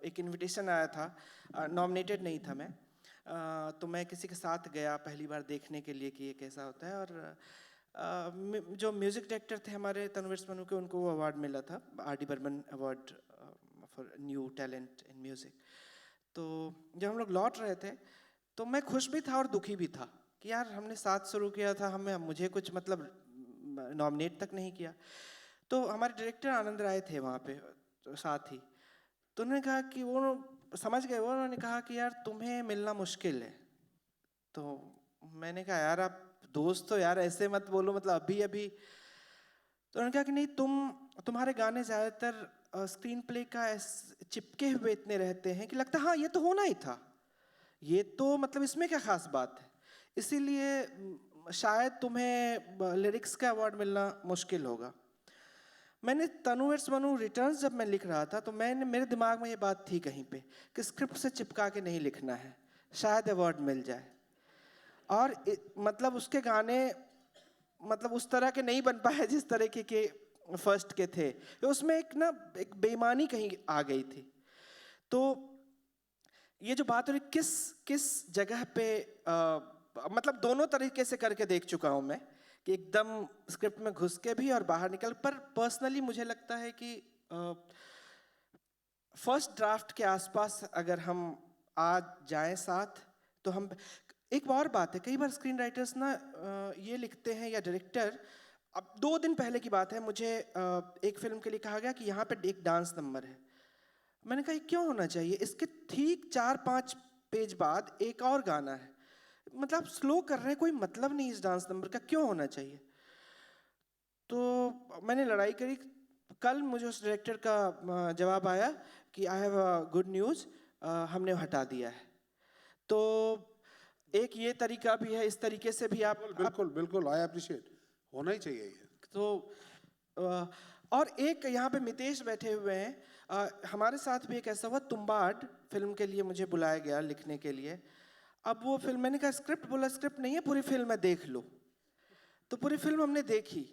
एक इनविटेशन आया था. नॉमिनेटेड नहीं था मैं, तो मैं किसी के साथ गया पहली बार देखने के लिए कि ये कैसा होता है. और जो म्यूज़िक डायरेक्टर थे हमारे तनुवर्स बनू के, उनको वो अवार्ड मिला था, R.D. Burman award for new talent in music. तो जब हम लोग लौट रहे थे तो मैं खुश भी था और दुखी भी था कि यार हमने साथ शुरू किया था, मुझे कुछ मतलब नॉमिनेट तक नहीं किया. तो हमारे डायरेक्टर आनंद राय थे वहाँ पे साथ ही, तो उन्होंने कहा कि वो समझ गए, उन्होंने कहा कि यार तुम्हें मिलना मुश्किल है. तो मैंने कहा यार आप दोस्त तो यार ऐसे मत बोलो, मतलब अभी. तो उन्होंने कहा कि नहीं, तुम्हारे गाने ज़्यादातर स्क्रीन प्ले का चिपके हुए इतने रहते हैं कि लगता है हाँ ये तो होना ही था, ये तो मतलब इसमें क्या खास बात है, इसीलिए शायद तुम्हें लिरिक्स का अवार्ड मिलना मुश्किल होगा. मैंने तनुवर्स बनू रिटर्न्स जब मैं लिख रहा था, तो मेरे दिमाग में ये बात थी कहीं पे कि स्क्रिप्ट से चिपका के नहीं लिखना है, शायद अवार्ड मिल जाए. और मतलब उसके गाने मतलब उस तरह के नहीं बन पाए जिस तरह के फर्स्ट के थे, तो उसमें एक बेईमानी कहीं आ गई थी. तो ये जो बात हो रही किस जगह पे, मतलब दोनों तरीके से करके देख चुका हूँ मैं कि एकदम स्क्रिप्ट में घुस के भी और बाहर निकल. पर पर्सनली मुझे लगता है कि फर्स्ट ड्राफ्ट के आसपास अगर हम आ जाएं साथ, तो हम. एक और बात है, कई बार स्क्रीन राइटर्स ना ये लिखते हैं या डायरेक्टर, अब 2 दिन पहले की बात है, मुझे एक फिल्म के लिए कहा गया कि यहाँ पे एक डांस नंबर है. मैंने कहा ये क्यों होना चाहिए, इसके ठीक 4-5 पेज बाद एक और गाना है, मतलब स्लो कर रहे हैं, कोई मतलब नहीं इस डांस नंबर का, क्यों होना चाहिए. तो मैंने लड़ाई करी. कल मुझे उस डायरेक्टर का जवाब आया कि आई हैव गुड न्यूज़, हमने हटा दिया है. तो एक ये तरीका भी है, इस तरीके से भी आप बिल्कुल आई अप्रिशिएट, होना ही चाहिए ये. तो और एक यहाँ पे मितेश बैठे हुए हैं, हमारे साथ भी एक ऐसा हुआ, तुम्बाड फिल्म के लिए मुझे बुलाया गया लिखने के लिए. अब वो फिल्म, मैंने कहा स्क्रिप्ट, बोला स्क्रिप्ट नहीं है, पूरी फिल्म है देख लो. तो पूरी फिल्म हमने देखी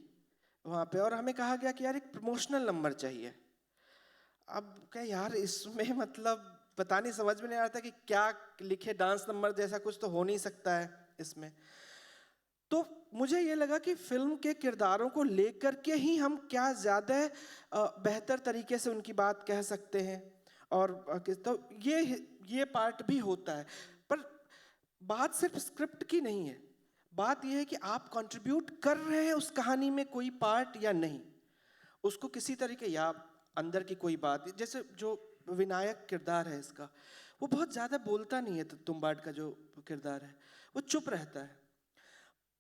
वहाँ पे, और हमें कहा गया कि यार एक प्रमोशनल नंबर चाहिए. अब क्या यार इसमें मतलब पता नहीं, समझ में नहीं आ रहा था कि क्या लिखे, डांस नंबर जैसा कुछ तो हो नहीं सकता है. इसमें। तो मुझे ये लगा कि फिल्म के किरदारों को लेकर के ही हम क्या ज़्यादा बेहतर तरीके से उनकी बात कह सकते हैं, और तो ये पार्ट भी होता है। पर बात सिर्फ स्क्रिप्ट की नहीं है, बात यह है कि आप कंट्रीब्यूट कर रहे हैं उस कहानी में कोई पार्ट या नहीं, उसको किसी तरीके, या अंदर की कोई बात, जैसे जो विनायक किरदार है इसका, वो बहुत ज़्यादा बोलता नहीं है। तो तुम्बाड का जो किरदार है वो चुप रहता है,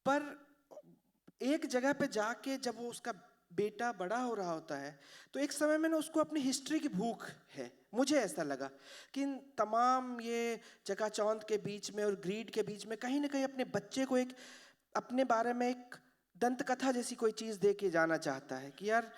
पर एक जगह पे जाके जब वो उसका बेटा बड़ा हो रहा होता है तो एक समय में ना उसको अपनी हिस्ट्री की भूख है। मुझे ऐसा लगा कि इन तमाम ये चकाचौंध के बीच में और ग्रीड के बीच में कहीं ना कहीं अपने बच्चे को एक अपने बारे में एक दंत कथा जैसी कोई चीज़ दे के जाना चाहता है कि यार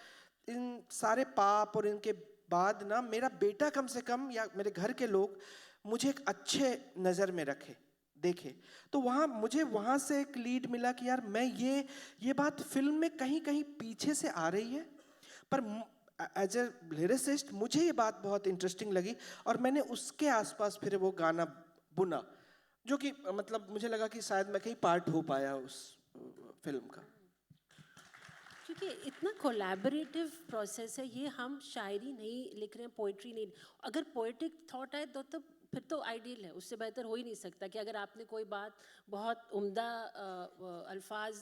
इन सारे पाप और इनके बाद ना मेरा बेटा कम से कम, या मेरे घर के लोग मुझे एक अच्छे नज़र में रखे, देखे। तो मुझे वहाँ से एक लीड मिला कि यार मैं ये बात फिल्म में कहीं कहीं पीछे से आ रही है, पर एज ए लिरिसिस्ट मुझे ये बात बहुत इंटरेस्टिंग लगी और मैंने उसके आसपास फिर वो गाना बुना, जो कि मतलब मुझे लगा कि शायद मैं कहीं पार्ट हो पाया उस फिल्म का। क्योंकि इतना कोलैबोरेटिव प्रोसेस है ये, हम शायरी नहीं लिख रहे हैं, पोइट्री नहीं। अगर पोइटिक थॉट आए तो फिर तो आइडियल है, उससे बेहतर हो ही नहीं सकता कि अगर आपने कोई बात बहुत उम्दा अल्फाज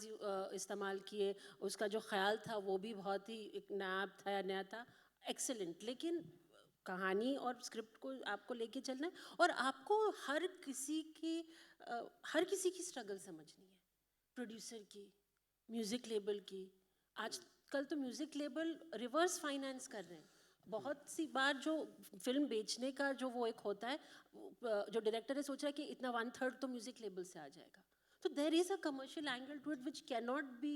इस्तेमाल किए, उसका जो ख्याल था वो भी बहुत ही एक नायाब था या नया था, एक्सेलेंट। लेकिन कहानी और स्क्रिप्ट को आपको लेके चलना है और आपको हर किसी की स्ट्रगल समझनी है, प्रोड्यूसर की, म्यूज़िक लेबल की। आजकल तो म्यूज़िक लेबल रिवर्स फाइनेंस कर रहे हैं। बहुत सी बार जो फिल्म बेचने का जो वो एक होता है, जो डायरेक्टर है सोच रहा है कि इतना 1/3 तो म्यूज़िक लेबल से आ जाएगा। तो there is a commercial angle to it which cannot be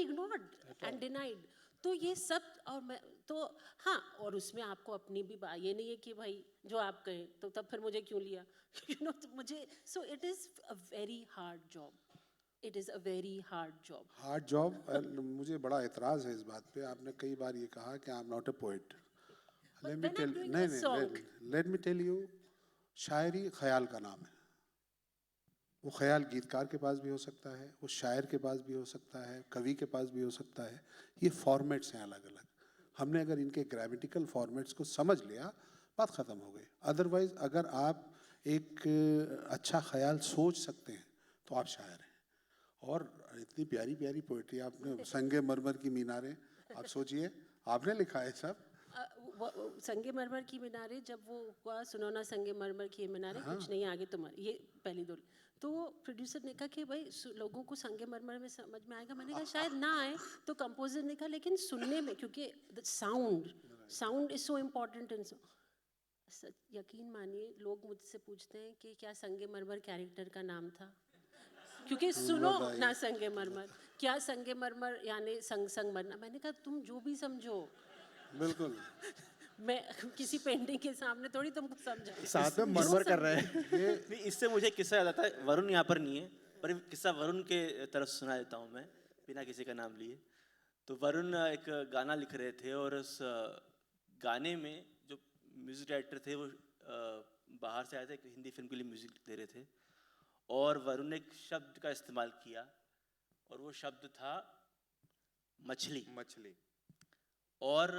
ignored and denied. तो ये सब, और मैं तो हाँ, और उसमें आपको अपनी भी बात, ये नहीं है कि भाई जो आप कहें तो तब फिर मुझे क्यों लिया तो मुझे, so it is a very hard job, it is a very hard job. Hard job. मुझे बड़ा एतराज़ है इस बात पे। आपने कई बार ये कहा कि I am not a poet. Let me tell, let me tell you, शायरी ख्याल का नाम है। वो ख्याल गीतकार के पास भी हो सकता है, वो शायर के पास भी हो सकता है, कवि के पास भी हो सकता है। ये फॉर्मेट्स हैं अलग अलग। हमने अगर इनके ग्रामेटिकल फॉर्मेट्स को समझ लिया, बात ख़त्म हो गई। अदरवाइज़ अगर आप एक अच्छा ख्याल सोच सकते हैं तो आप शायर हैं। और इतनी प्यारी प्यारी पोइट्री आपने, संगे मरमर की मीनारें, आप सोचिए आपने लिखा है सब। संगे मरमर की मीनारें, जब वो हुआ सुनो ना संगे मरमर की मीनारें, कुछ नहीं आगे तुम्हारे, ये पहली दो। तो प्रोड्यूसर ने कहा कि भाई लोगों को संगे मरमर में समझ में आएगा। मैंने कहा शायद ना आए, तो कंपोजर ने कहा लेकिन सुनने में, क्योंकि the sound is so important in. यकीन मानिए लोग मुझसे पूछते हैं कि क्या संगे मरमर कैरेक्टर का नाम था, क्योंकि सुनो ना संगे मरमर, क्या संगे मरमर यानी संग संग मरना। मैंने कहा तुम जो भी समझो, बिल्कुल मैं किसी पेंटिंग के सामने थोड़ी तुमको समझा, साथ में मरमर कर रहे हैं। नहीं, इससे मुझे किस्सा याद आता है। वरुण यहाँ पर नहीं है, पर किस्सा वरुण के तरफ सुना देता हूँ मैं, बिना किसी का नाम लिए। तो वरुण एक गाना लिख रहे थे और उस गाने में जो म्यूज़िक डायरेक्टर थे वो बाहर से आए थे, हिंदी फिल्म के लिए म्यूज़िक दे रहे थे, और वरुण ने एक शब्द का इस्तेमाल किया और वो शब्द था मछली। और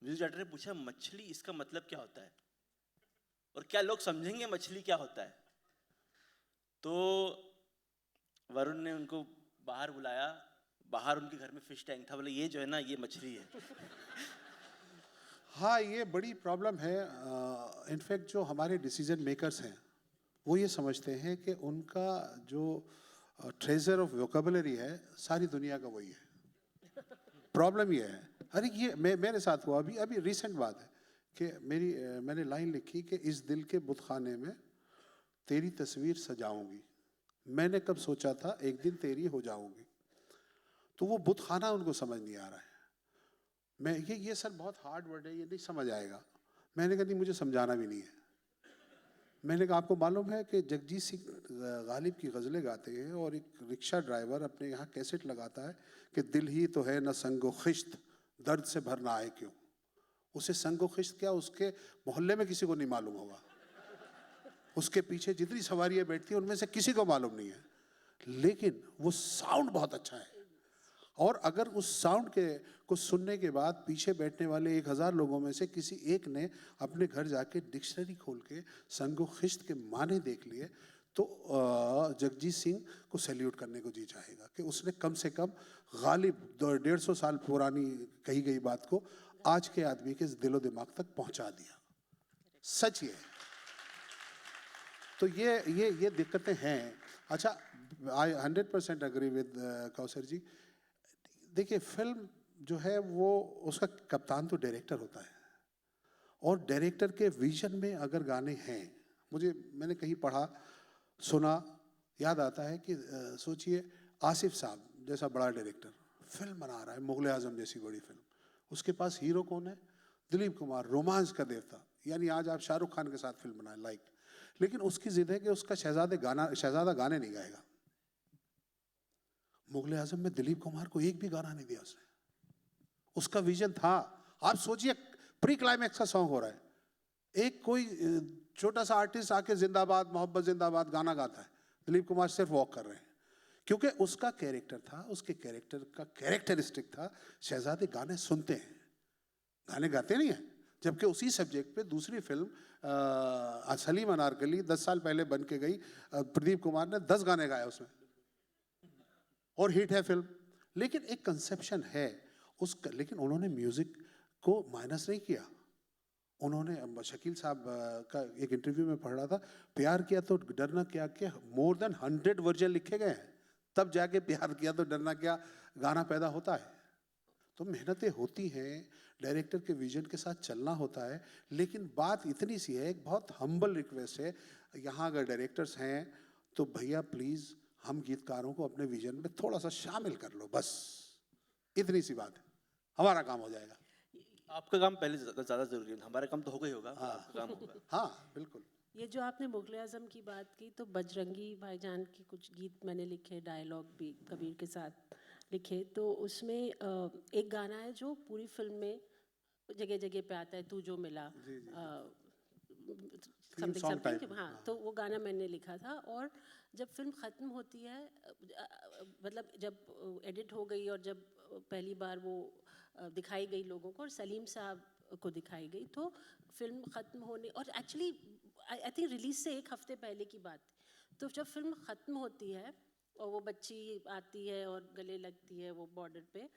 म्यूजिक डायरेक्टर ने पूछा मछली, इसका मतलब क्या होता है और क्या लोग समझेंगे मछली क्या होता है? तो वरुण ने उनको बाहर बुलाया, बाहर उनके घर में फिश टैंक था, बोले ये जो है ना ये मछली है। हाँ, ये बड़ी प्रॉब्लम है। इनफैक्ट जो हमारे डिसीजन मेकर्स हैं वो ये समझते हैं कि उनका जो ट्रेजर ऑफ वोकेबलरी है सारी दुनिया का वही है। प्रॉब्लम ये है, अरे ये मेरे साथ हुआ अभी रिसेंट बात है कि मैंने लाइन लिखी कि इस दिल के बुतखाने में तेरी तस्वीर सजाऊंगी, मैंने कब सोचा था एक दिन तेरी हो जाऊंगी। तो वो बुतखाना उनको समझ नहीं आ रहा है। मैं ये सर बहुत हार्ड वर्ड है, ये नहीं समझ आएगा। मैंने कहा नहीं, मुझे समझाना भी नहीं है। मैंने कहा आपको मालूम है कि जगजीत सिंह गालिब की गज़लें गाते हैं और एक रिक्शा ड्राइवर अपने यहाँ कैसेट लगाता है कि दिल ही तो है न संगो खिश्त, दर्द से भरना आए क्यों। उसे संगो खिश्त क्या उसके मोहल्ले में किसी को नहीं मालूम होगा, उसके पीछे जितनी सवारियां बैठती हैं उनमें से किसी को मालूम नहीं है, लेकिन वो साउंड बहुत अच्छा है। और अगर उस साउंड के को सुनने के बाद पीछे बैठने वाले 1000 लोगों में से किसी एक ने अपने घर जाके डिक्शनरी खोल के संगो खिश्त के माने देख लिए, तो जगजीत सिंह को सैल्यूट करने को जी चाहेगा कि उसने कम से कम गालिब 150 साल पुरानी कही गई बात को आज के आदमी के दिलो दिमाग तक पहुंचा दिया। सच ये। तो ये दिक्कतें हैं। अच्छा, आई 100% अग्री विद कौसर जी। देखिए, फिल्म जो है वो उसका कप्तान तो डायरेक्टर होता है, और डायरेक्टर के विजन में अगर गाने हैं, मैंने कहीं पढ़ा सुना, याद आता है कि सोचिए आसिफ साहब जैसा बड़ा डायरेक्टर फिल्म बना रहा है, मुगल आजम जैसी बड़ी फिल्म, उसके पास हीरो कौन है? दिलीप कुमार, रोमांस का देवता। यानी आज आप शाहरुख खान के साथ फिल्म बनाए लाइक, लेकिन उसकी जिद है कि उसका शहजादा गाने नहीं गाएगा। मुगल आजम में दिलीप कुमार को एक भी गाना नहीं दिया उसने। उसका विजन था, आप सोचिए प्री क्लाइमैक्स का सॉन्ग हो रहा है, एक कोई छोटा सा आर्टिस्ट आके जिंदाबाद मोहब्बत जिंदाबाद गाना गाता है, दिलीप कुमार सिर्फ वॉक कर रहे हैं, क्योंकि उसका कैरेक्टर था, उसके कैरेक्टर का कैरेक्टरिस्टिक था, शहजादे गाने सुनते हैं, गाने गाते नहीं हैं। जबकि उसी सब्जेक्ट पे दूसरी फिल्म सलीम अनारकली 10 साल पहले बन के गई, प्रदीप कुमार ने 10 गाने गाए उसमें, और हिट है फिल्म। लेकिन एक कंसेप्शन है उसका, लेकिन उन्होंने म्यूजिक को माइनस नहीं किया। उन्होंने शकील साहब का एक इंटरव्यू में पढ़ रहा था, प्यार किया तो डरना क्या के मोर देन 100 वर्जन लिखे गए हैं, तब जाके प्यार किया तो डरना क्या गाना पैदा होता है। तो मेहनतें होती हैं, डायरेक्टर के विजन के साथ चलना होता है। लेकिन बात इतनी सी है, एक बहुत हम्बल रिक्वेस्ट है, यहाँ अगर डायरेक्टर्स हैं तो भैया प्लीज़ हम गीतकारों को अपने विजन में थोड़ा सा शामिल कर लो, बस इतनी सी बात है, हमारा काम हो जाएगा। आपका काम पहले ज़्यादा ज़रूरी है, हमारा काम तो होगा ही होगा, आपका काम होगा। हाँ बिल्कुल। ये जो आपने मुगल आजम की बात की, तो बजरंगी भाईजान के कुछ गीत मैंने लिखे, डायलॉग भी कबीर के साथ लिखे। तो उसमें एक गाना है जो पूरी फिल्म में जगह जगह पे आता है, तू जो मिला, समथिंग song type समथिंग, में, हाँ। तो वो गाना मैंने लिखा था, और जब फिल्म ख़त्म होती है, मतलब जब एडिट हो गई और जब पहली बार वो दिखाई गई लोगों को और सलीम साहब को दिखाई गई, तो फिल्म ख़त्म होने, और एक्चुअली आई थिंक रिलीज़ से एक हफ़्ते पहले की बात थी। तो जब फिल्म ख़त्म होती है और वो बच्ची आती है और गले लगती है वो बॉर्डर पे,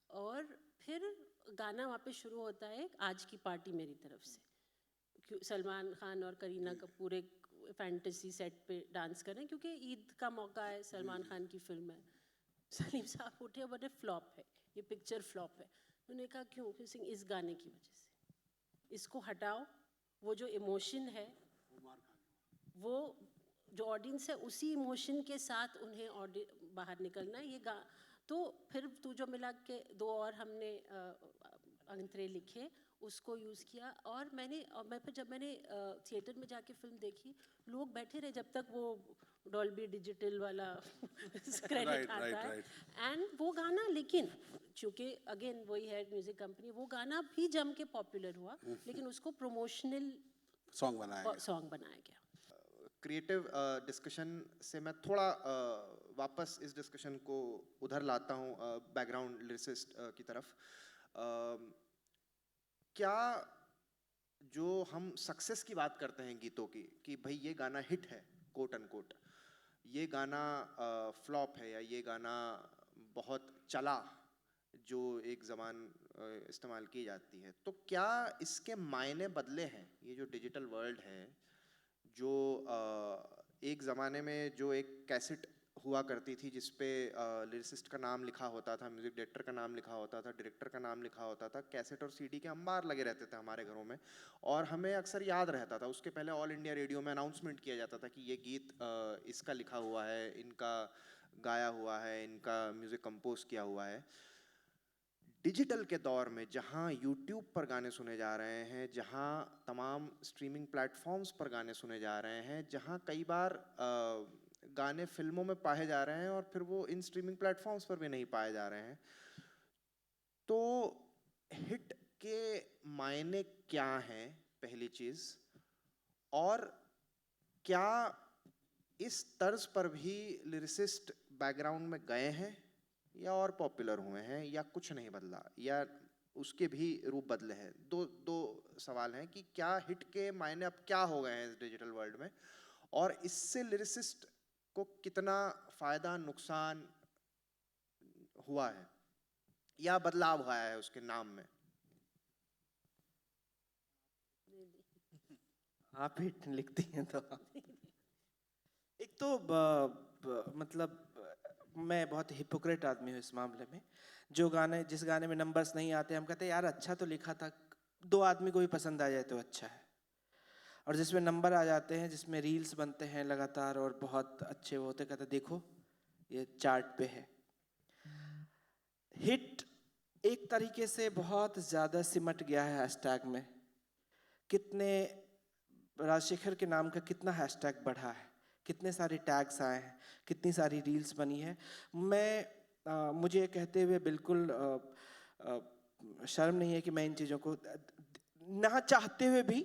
और फिर गाना वहाँ पे शुरू होता है, आज की पार्टी मेरी तरफ से। सलमान खान और करीना कपूर एक फैंटेसी सेट पे डांस कर रहे हैं, क्योंकि ईद का मौका है, सलमान खान की फिल्म है। सलीम साहब उठे, बोले फ्लॉप है ये पिक्चर, फ्लॉप है। उन्होंने कहा क्यों? क्योंकि इस गाने की वजह से, इसको हटाओ, वो जो इमोशन है, वो जो ऑडियंस है उसी इमोशन के साथ उन्हें बाहर निकलना है। तो फिर तू जो मिला के 2 और हमने अंतरे लिखे, उसको यूज़ किया। और जब मैंने थिएटर में जाके फिल्म देखी, लोग बैठे रहे जब तक वो डॉल्बी डिजिटल वाला क्रेडिट आता है, एंड वो गाना, लेकिन चूँकि अगेन वही है म्यूज़िक कंपनी, वो गाना भी जम के पॉपुलर हुआ, लेकिन उसको प्रमोशनल सॉन्ग बनाया गया। क्रिएटिव डिस्कशन से मैं थोड़ा वापस इस डिस्कशन को उधर लाता हूँ, बैकग्राउंड लिरिसिस्ट की तरफ। क्या जो हम सक्सेस की बात करते हैं गीतों की, कि भाई ये गाना हिट है कोट अनकोट, ये गाना फ्लॉप है, या ये गाना बहुत चला, जो एक ज़बान इस्तेमाल की जाती है, तो क्या इसके मायने बदले हैं? ये जो डिजिटल वर्ल्ड है, जो एक ज़माने में जो एक कैसेट हुआ करती थी जिस पे लिरिसिस्ट का नाम लिखा होता था, म्यूज़िक डायरेक्टर का नाम लिखा होता था, डायरेक्टर का नाम लिखा होता था, कैसेट और सीडी के अंबार लगे रहते थे हमारे घरों में, और हमें अक्सर याद रहता था। उसके पहले ऑल इंडिया रेडियो में अनाउंसमेंट किया जाता था कि ये गीत इसका लिखा हुआ है, इनका गाया हुआ है, इनका म्यूज़िक कंपोज किया हुआ है। डिजिटल के दौर में जहाँ यूट्यूब पर गाने सुने जा रहे हैं, जहाँ तमाम स्ट्रीमिंग प्लेटफॉर्म्स पर गाने सुने जा रहे हैं, जहाँ कई बार गाने फिल्मों में पाए जा रहे हैं और फिर वो इन स्ट्रीमिंग प्लेटफॉर्म्स पर भी नहीं पाए जा रहे हैं, तो हिट के मायने क्या हैं, पहली चीज़? और क्या इस तर्ज पर भी लिरिसिस्ट बैकग्राउंड में गए हैं या और पॉपुलर हुए हैं या कुछ नहीं बदला या उसके भी रूप बदले हैं? दो दो सवाल हैं कि क्या हिट के मायने अब क्या हो गए हैं इस डिजिटल वर्ल्ड में, और इससे लिरिसिस्ट को कितना फायदा नुकसान हुआ है या बदलाव आया है उसके नाम में? आप हिट लिखती हैं तो एक तो मतलब मैं बहुत हिपोक्रेट आदमी हूँ इस मामले में। जो गाने जिस गाने में नंबर्स नहीं आते हम कहते हैं यार अच्छा तो लिखा था, 2 आदमी को भी पसंद आ जाए तो अच्छा है। और जिसमें नंबर आ जाते हैं, जिसमें रील्स बनते हैं लगातार और बहुत अच्छे वो होते, कहते देखो ये चार्ट पे है। हिट एक तरीके से बहुत ज़्यादा सिमट गया है हैशटैग में। कितने राजशेखर के नाम का कितना हैशटैग बढ़ा है, कितने सारे टैग्स आए हैं, कितनी सारी रील्स बनी है। मुझे कहते हुए बिल्कुल शर्म नहीं है कि मैं इन चीज़ों को ना चाहते हुए भी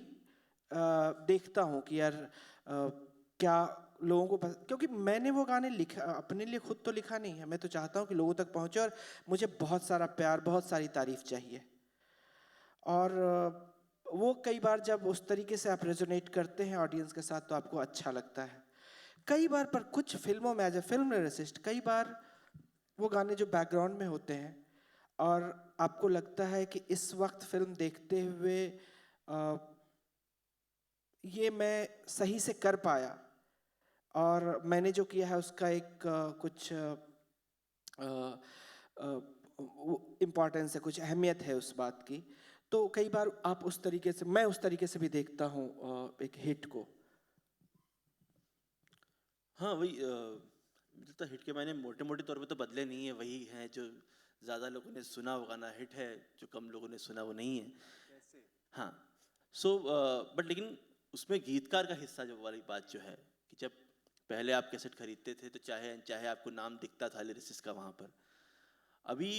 देखता हूँ कि यार क्या लोगों को क्योंकि मैंने वो गाने लिखा अपने लिए, खुद तो लिखा नहीं है। मैं तो चाहता हूँ कि लोगों तक पहुँचे और मुझे बहुत सारा प्यार, बहुत सारी तारीफ चाहिए। और वो कई बार जब उस तरीके से आप रेजोनेट करते हैं ऑडियंस के साथ तो आपको अच्छा लगता है। कई बार पर कुछ फिल्मों में एज ए फिल्म लिरिसिस्ट कई बार वो गाने जो बैकग्राउंड में होते हैं और आपको लगता है कि इस वक्त फिल्म देखते हुए ये मैं सही से कर पाया और मैंने जो किया है उसका एक कुछ इम्पोर्टेंस है, कुछ अहमियत है उस बात की। तो कई बार आप उस तरीके से, मैं उस तरीके से भी देखता हूँ एक हिट को। हाँ वही मुझे तो हिट के मायने मोटे मोटे तौर पे तो बदले नहीं है, वही हैं जो ज़्यादा लोगों ने सुना वो गाना हिट है, जो कम लोगों ने सुना वो नहीं है। हाँ बट लेकिन उसमें गीतकार का हिस्सा जो वाली बात जो है कि जब पहले आप कैसेट खरीदते थे तो चाहे चाहे आपको नाम दिखता था लिरिसिस्ट का वहाँ पर। अभी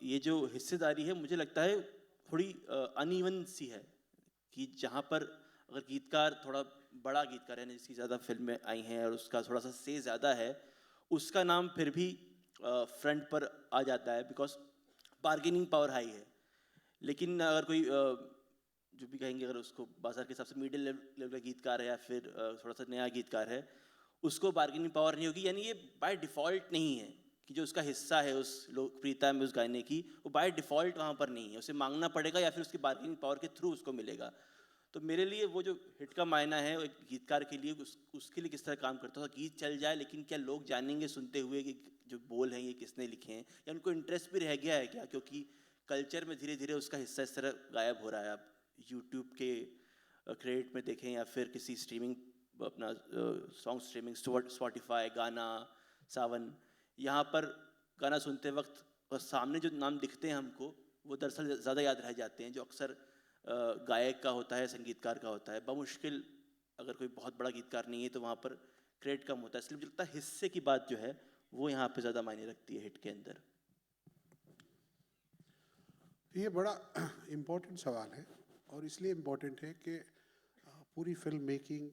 ये जो हिस्सेदारी है मुझे लगता है थोड़ी अनइवन सी है कि जहाँ पर अगर गीतकार थोड़ा बड़ा गीतकार है जिसकी ज़्यादा फिल्में आई हैं और उसका थोड़ा सा से ज़्यादा है, उसका नाम फिर भी फ्रंट पर आ जाता है बिकॉज बार्गेनिंग पावर हाई है। लेकिन अगर कोई जो भी कहेंगे अगर उसको बाजार के हिसाब से मिडिल लेवल का गीतकार है या फिर थोड़ा सा नया गीतकार है, उसको बार्गेनिंग पावर नहीं होगी। यानी ये बाय डिफ़ॉल्ट नहीं है कि जो उसका हिस्सा है उस लोकप्रियता में उस गाने की, वो बाय डिफ़ॉल्ट वहाँ पर नहीं है, उसे मांगना पड़ेगा या फिर उसकी बार्गेनिंग पावर के थ्रू उसको मिलेगा। तो मेरे लिए वो जो हिट का मायना है एक गीतकार के लिए उसके लिए किस तरह काम करता है। गीत चल जाए लेकिन क्या लोग जानेंगे सुनते हुए कि जो बोल हैं ये किसने लिखे हैं, या उनको इंटरेस्ट भी रह गया है क्या, क्योंकि कल्चर में धीरे धीरे उसका हिस्सा इस तरह गायब हो रहा है। आप यूट्यूब के क्रेडिट में देखें या फिर किसी स्ट्रीमिंग अपना सॉन्ग स्ट्रीमिंग स्पॉटिफाई, गाना, सावन, यहाँ पर गाना सुनते वक्त और सामने जो नाम दिखते हैं हमको वो दरअसल ज़्यादा याद रह जाते हैं जो अक्सर गायक का होता है, संगीतकार का होता है। बमुश्किल अगर कोई बहुत बड़ा गीतकार नहीं है तो वहाँ पर क्रेडिट कम होता है। इसलिए मुझे लगता है हिस्से की बात जो है वो यहाँ पे ज़्यादा मायने रखती है हिट के अंदर। ये बड़ा इम्पोर्टेंट सवाल है और इसलिए इम्पोर्टेंट है कि पूरी फिल्म मेकिंग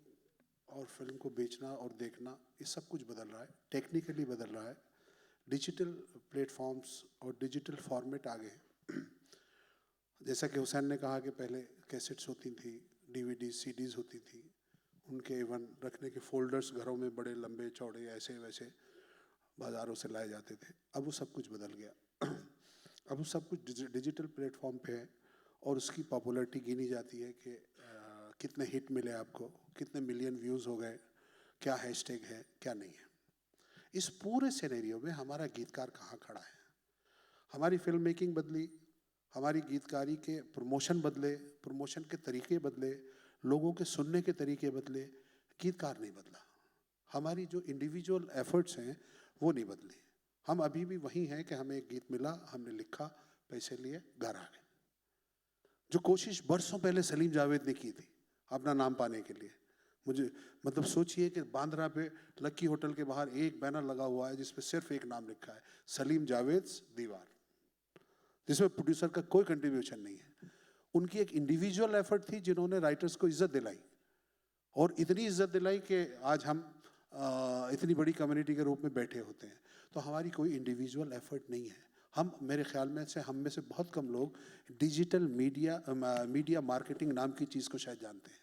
और फिल्म को बेचना और देखना ये सब कुछ बदल रहा है, टेक्निकली बदल रहा है। डिजिटल प्लेटफॉर्म्स और डिजिटल फॉर्मेट आ गए हैं। जैसा कि हुसैन ने कहा कि पहले कैसेट्स होती थी, डीवीडी सीडीज़ होती थी, उनके इवन रखने के फोल्डर्स घरों में बड़े लंबे चौड़े ऐसे वैसे बाज़ारों से लाए जाते थे। अब वो सब कुछ बदल गया। अब वो सब कुछ डिजिटल प्लेटफॉर्म पे है और उसकी पॉपुलैरिटी गिनी जाती है कि कितने हिट मिले आपको, कितने मिलियन व्यूज़ हो गए, क्या हैशटैग है, क्या नहीं है। इस पूरे सिनेरियो में हमारा गीतकार कहाँ खड़ा है? हमारी फिल्म मेकिंग बदली, हमारी गीतकारी के प्रमोशन बदले, प्रमोशन के तरीके बदले, लोगों के सुनने के तरीके बदले, गीतकार नहीं बदला। हमारी जो इंडिविजुअल एफर्ट्स हैं वो नहीं बदले। हम अभी भी वही हैं कि हमें एक गीत मिला, हमने लिखा, पैसे लिए, घर आ गए। जो कोशिश बरसों पहले सलीम जावेद ने की थी अपना नाम पाने के लिए, मुझे मतलब सोचिए कि बांद्रा पे लक्की होटल के बाहर एक बैनर लगा हुआ है जिसपे सिर्फ एक नाम लिखा है, सलीम जावेद दीवार, जिसमें प्रोड्यूसर का कोई कंट्रीब्यूशन नहीं है। उनकी एक इंडिविजुअल एफर्ट थी जिन्होंने राइटर्स को इज्जत दिलाई और इतनी इज्जत दिलाई कि आज हम इतनी बड़ी कम्युनिटी के रूप में बैठे होते हैं। तो हमारी कोई इंडिविजुअल एफर्ट नहीं है। हम, मेरे ख्याल में से हम में से बहुत कम लोग डिजिटल मीडिया मार्केटिंग नाम की चीज़ को शायद जानते हैं।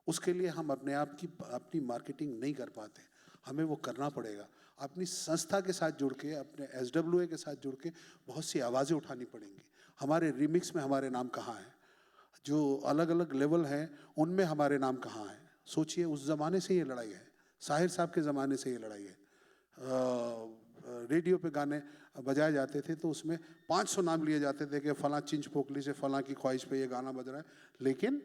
उसके लिए हम अपने आप की अपनी मार्केटिंग नहीं कर पाते, हमें वो करना पड़ेगा। अपनी संस्था के साथ जुड़ के, अपने SWA के साथ जुड़ के बहुत सी आवाज़ें उठानी पड़ेंगी। हमारे रिमिक्स में हमारे नाम कहाँ हैं, जो अलग अलग लेवल हैं उनमें हमारे नाम कहाँ हैं। सोचिए, उस ज़माने से ये लड़ाई है, साहिर साहब के ज़माने से ये लड़ाई है। रेडियो पे गाने बजाए जाते थे तो उसमें 500 नाम लिए जाते थे कि फ़लाँ चिंच पोकली से फ़लाँ की ख्वाहिश पे ये गाना बज रहा है, लेकिन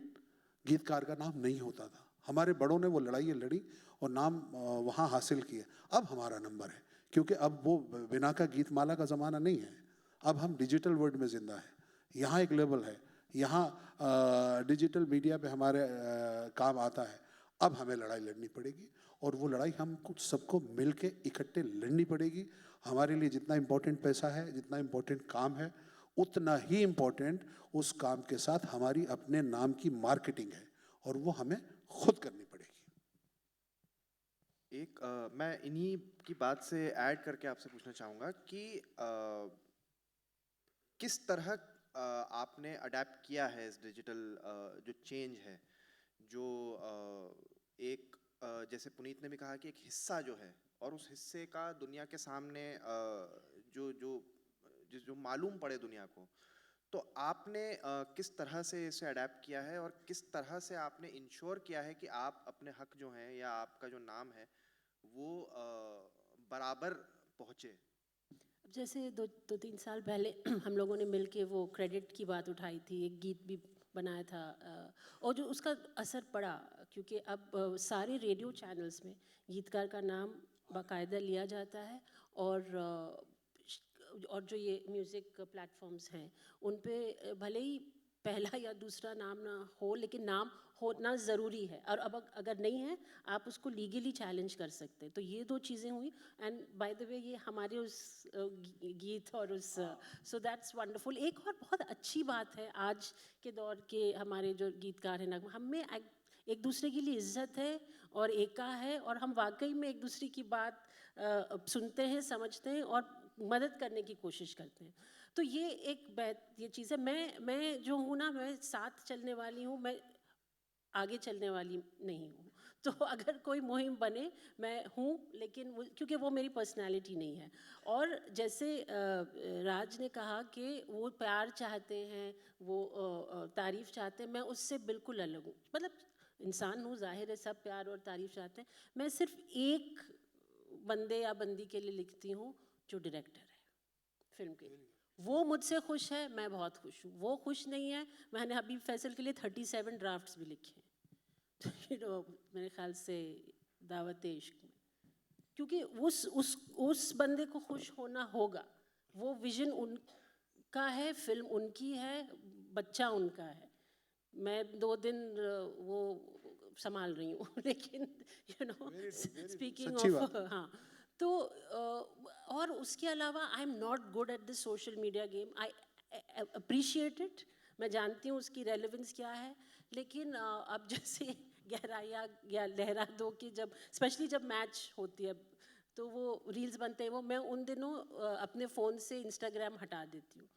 गीतकार का नाम नहीं होता था। हमारे बड़ों ने वो लड़ाई लड़ी और नाम वहाँ हासिल किए। अब हमारा नंबर है, क्योंकि अब वो बिना का गीतमाला का ज़माना नहीं है। अब हम डिजिटल वर्ल्ड में ज़िंदा है। यहाँ एक लेवल है, यहाँ डिजिटल मीडिया पे हमारे काम आता है। अब हमें लड़ाई लड़नी पड़ेगी और वो लड़ाई हम कुछ सबको मिल के इकट्ठे लड़नी पड़ेगी। हमारे लिए जितना इम्पोर्टेंट पैसा है, जितना इम्पोर्टेंट काम है, उतना ही इम्पोर्टेंट उस काम के साथ हमारी अपने नाम की मार्केटिंग है, और वो हमें खुद करनी पड़ेगी। मैं इन्हीं की बात से ऐड करके आपसे पूछना चाहूँगा कि किस तरह आपने अडेप्ट किया है इस डिजिटल जो चेंज है, जो एक जैसे पुनीत ने भी कहा कि एक हिस्सा जो है और उस हिस्से का दुनिया के सामने जो जो जो मालूम पड़े दुनिया को, तो आपने किस तरह से इसे अडेप्ट किया है और किस तरह से आपने इंश्योर किया है कि आप अपने हक जो हैं या आपका जो नाम है वो बराबर पहुँचे? अब जैसे 2-3 साल पहले हम लोगों ने मिलके वो क्रेडिट की बात उठाई थी, एक गीत भी बनाया था, और जो उसका असर पड़ा, क्योंकि अब सारे रेडियो चैनल्स में गीतकार का नाम बाकायदा लिया जाता है, और जो ये म्यूज़िक प्लेटफॉर्म्स हैं उन पे भले ही पहला या दूसरा नाम ना हो, लेकिन नाम होना ज़रूरी है। और अब अगर नहीं है, आप उसको लीगली चैलेंज कर सकते हैं। तो ये 2 चीज़ें हुई। एंड बाय द वे, ये हमारे उस गीत और उस सो दैट्स वंडरफुल। एक और बहुत अच्छी बात है, आज के दौर के हमारे जो गीतकार हैं, नगमा, हम में एक दूसरे के लिए इज्जत है और एका है, और हम वाकई में एक दूसरे की बात सुनते हैं, समझते हैं और मदद करने की कोशिश करते हैं। तो ये ये चीज़ है। मैं जो हूँ ना, मैं साथ चलने वाली हूँ, मैं आगे चलने वाली नहीं हूँ। तो अगर कोई मुहिम बने, मैं हूँ, लेकिन क्योंकि वो मेरी पर्सनालिटी नहीं है। और जैसे राज ने कहा कि वो प्यार चाहते हैं, वो तारीफ़ चाहते हैं, मैं उससे बिल्कुल अलग हूँ। मतलब इंसान हूँ, जाहिर है सब प्यार और तारीफ़ चाहते हैं। मैं सिर्फ एक बंदे या बंदी के लिए लिखती हूँ, जो डायरेक्टर है फिल्म के। वो मुझसे खुश है, मैं बहुत खुश हूँ। वो खुश नहीं है, मैंने अभी फैसल के लिए 37 ड्राफ्ट्स भी लिखे हैं। तो मेरे ख्याल से दावत इश्क में, क्योंकि उस बंदे को खुश होना होगा। वो विजन उनका है, फिल्म उनकी है, बच्चा उनका है। मैं 2 दिन वो संभाल रही हूँ। लेकिन स्पीकिंग सच्ची ऑफ, बात। हाँ, तो और उसके अलावा आई am not good at the social media game. I appreciate it, मैं जानती हूँ उसकी रेलेवेंस क्या है, लेकिन अब जैसे गहराइयाँ या लहरा दो की जब स्पेशली जब मैच होती है तो वो रील्स बनते हैं, वो मैं उन दिनों अपने फ़ोन से इंस्टाग्राम हटा देती हूँ,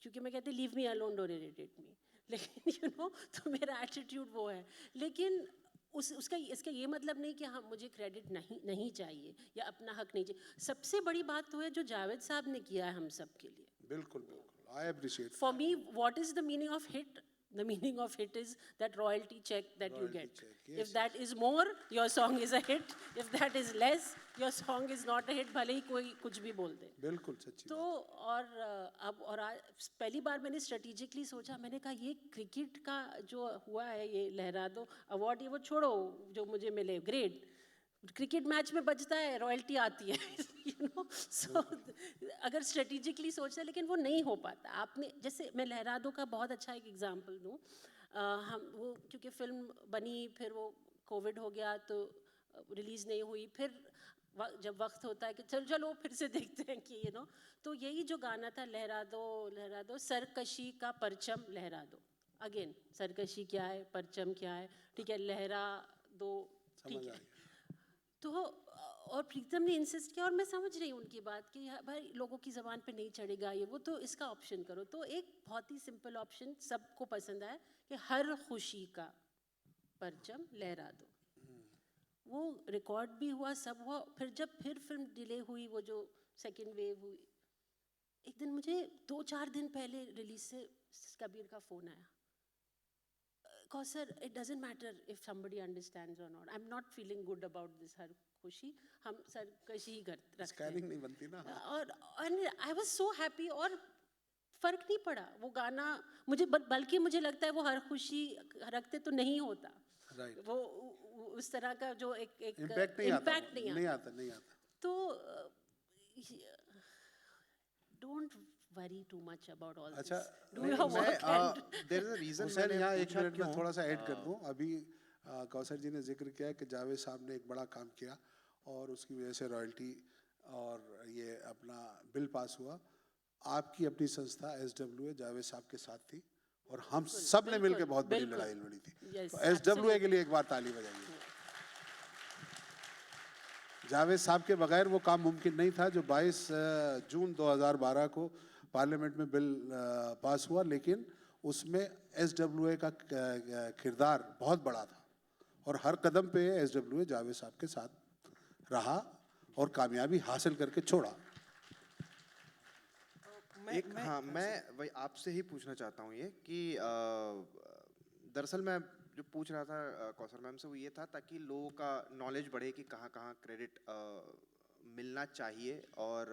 क्योंकि मैं कहती leave me alone, don't irritate me. लेकिन तो मेरा एटीट्यूड वो है। लेकिन इसका ये मतलब नहीं कि हाँ मुझे क्रेडिट नहीं चाहिए या अपना हक नहीं चाहिए। सबसे बड़ी बात तो है जो जावेद साहब ने किया है हम सब के लिए। बिल्कुल बिल्कुल, I appreciate. For me, what is the meaning of hit? The meaning of hit is that royalty check that you Royalty get. check, yes, If that is more, your song is a hit. If that is less, your song is not a hit. भले ही कोई कुछ भी बोल दे। बिल्कुल सच्ची तो बात। और आज पहली बार मैंने स्ट्रेटेजिकली सोचा, मैंने कहा ये क्रिकेट का जो हुआ है, ये लहरा दो अवार्ड, ये वो छोड़ो जो मुझे मिले, ग्रेट, क्रिकेट मैच में बजता है, रॉयल्टी आती है। सो अगर स्ट्रेटेजिकली सोचते हैं, लेकिन वो नहीं हो पाता। आपने जैसे, मैं लहरा दो का बहुत अच्छा एक एग्जांपल दूँ। हम वो क्योंकि फिल्म बनी, फिर वो कोविड हो गया तो रिलीज़ नहीं हुई, फिर जब वक्त होता है कि चलो फिर से देखते हैं कि तो यही जो गाना था, लहरा दो सरकशी का परचम लहरा दो। अगेन सरकशी क्या है, परचम क्या है, ठीक है, लहरा दो, समझ ठीक आ है। गया। तो और प्रीतम ने इंसिस्ट किया, और मैं समझ रही हूँ उनकी बात कि भाई लोगों की ज़बान पे नहीं चढ़ेगा ये वो, तो इसका ऑप्शन करो। तो एक बहुत ही सिंपल ऑप्शन सबको पसंद आया कि हर खुशी का परचम लहरा दो। वो रिकॉर्ड भी हुआ, सब हुआ। फिर जब फिल्म डिले हुई, वो जो सेकेंड वेव हुई, एक दिन मुझे 2-4 दिन पहले रिलीज से कबीर का फ़ोन आया, Kausar, it doesn't matter if somebody understands और not, I am not feeling good about this हर खुशी, हम सर कशी ही रखते हैं। स्कैनिंग नहीं बनती ना। और आई वाज सो हैप्पी, और फर्क नहीं पड़ा वो गाना मुझे, बल्कि मुझे लगता है वो हर खुशी रखते तो नहीं होता। राइट। वो उस तरह का जो एक इम्पैक्ट नहीं आता, impact नहीं आता। तो don't worry too much about all अच्छा, this, do your work and there is a reason Hussain, मैंने यहाँ एक पूछा मिनट में क्यों। थोड़ा सा ऐड कर दूं। अभी कौसर जी ने जिक्र किया कि जावेद साहब ने एक बड़ा काम किया और उसकी वजह से रॉयल्टी और ये अपना बिल पास हुआ। आपकी अपनी संस्था SWA जावेद साहब के साथ थी और हम सब ने मिलकर बहुत बड़ी बिल्कुल, लड़ाई लड़ी थी। yes, तो SWA के लिए एक बार ताली बजाइए। जावेद साहब के बगैर वो काम मुमकिन नहीं था। जो 22 जून 2012 को पार्लियामेंट में बिल पास हुआ, लेकिन उसमें SWA का किरदार बहुत बड़ा था और हर कदम पे SWA जावेद साहब के साथ रहा और कामयाबी हासिल करके छोड़ा। मैं वही आपसे ही पूछना चाहता हूँ ये कि दरअसल मैं जो पूछ रहा था कौसर मैम से वो ये था ताकि लोगों का नॉलेज बढ़े कि कहाँ कहाँ क्रेडिट मिलना चाहिए, और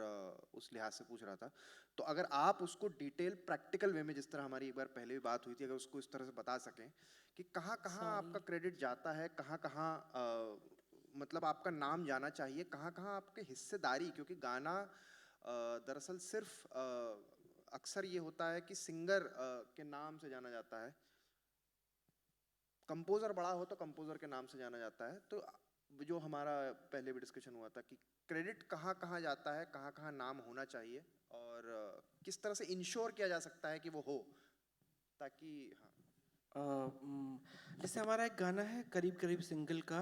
उस लिहाज से पूछ रहा था। तो अगर आप उसको डिटेल प्रैक्टिकल वे में, जिस तरह हमारी एक बार पहले भी बात हुई थी, अगर उसको इस तरह से बता सकें कि कहाँ कहाँ आपका क्रेडिट जाता है, कहाँ कहाँ मतलब आपका नाम जाना चाहिए, कहाँ कहाँ आपके हिस्सेदारी, क्योंकि गाना दरअसल सिर्फ अक्सर ये होता है कि सिंगर के नाम से जाना जाता है, कंपोज़र बड़ा हो तो कंपोज़र के नाम से जाना जाता है। तो जो हमारा पहले भी डिस्कशन हुआ था कि क्रेडिट कहाँ कहाँ जाता है, कहाँ कहाँ नाम होना चाहिए, और किस तरह से इंश्योर किया जा सकता है कि वो हो, ताकि जैसे हमारा एक गाना है करीब करीब सिंगल का,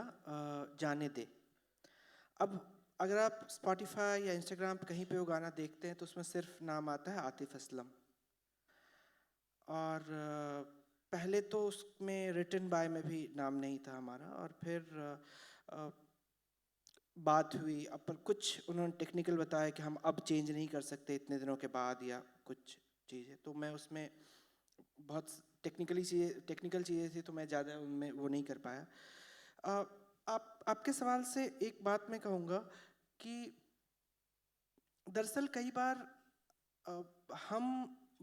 जाने दे। अब अगर आप स्पॉटिफाई या इंस्टाग्राम पे कहीं पे वो गाना देखते हैं तो उसमें सिर्फ नाम आता है आतिफ असलम, और पहले तो उसमें रिटन बाय में भी नाम नहीं था हमारा, और फिर बात हुई, अब पर कुछ उन्होंने टेक्निकल बताया कि हम अब चेंज नहीं कर सकते इतने दिनों के बाद या कुछ चीज़ें, तो मैं उसमें बहुत टेक्निकल चीज़ें थी तो मैं ज़्यादा उनमें वो नहीं कर पाया। आपके सवाल से एक बात मैं कहूँगा कि दरअसल कई बार हम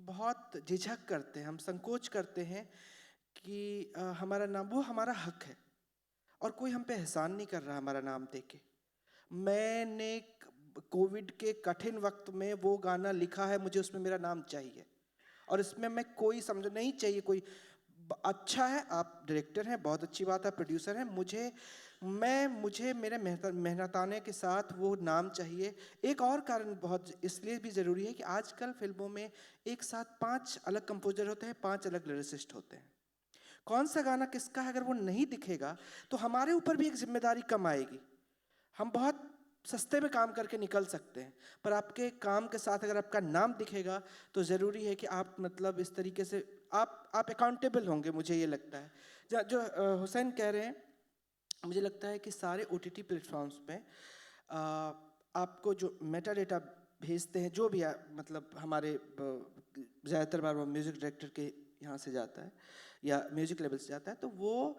बहुत झिझक करते हैं, हम संकोच करते हैं कि हमारा नाम, वो हमारा हक है और कोई हम पे एहसान नहीं कर रहा हमारा नाम देके। मैंने कोविड के कठिन वक्त में वो गाना लिखा है, मुझे उसमें मेरा नाम चाहिए, और इसमें मैं कोई समझ नहीं चाहिए कोई अच्छा है, आप डायरेक्टर हैं, बहुत अच्छी बात है, प्रोड्यूसर हैं, मुझे मेरे मेहनताने के साथ वो नाम चाहिए। एक और कारण बहुत इसलिए भी ज़रूरी है कि आजकल फिल्मों में एक साथ 5 अलग कंपोजर होते हैं, 5 अलग लिरिसिस्ट होते हैं। कौन सा गाना किसका है अगर वो नहीं दिखेगा तो हमारे ऊपर भी एक जिम्मेदारी कम आएगी। हम बहुत सस्ते में काम करके निकल सकते हैं, पर आपके काम के साथ अगर आपका नाम दिखेगा तो ज़रूरी है कि आप मतलब इस तरीके से आप अकाउंटेबल होंगे, मुझे ये लगता है। जो हुसैन कह रहे हैं, मुझे लगता है कि सारे OTT प्लेटफॉर्म्स पे आपको जो मेटा डेटा भेजते हैं, जो भी मतलब हमारे ज़्यादातर बार वो म्यूज़िक डायरेक्टर के यहाँ से जाता है या म्यूज़िक लेवल से जाता है, तो वो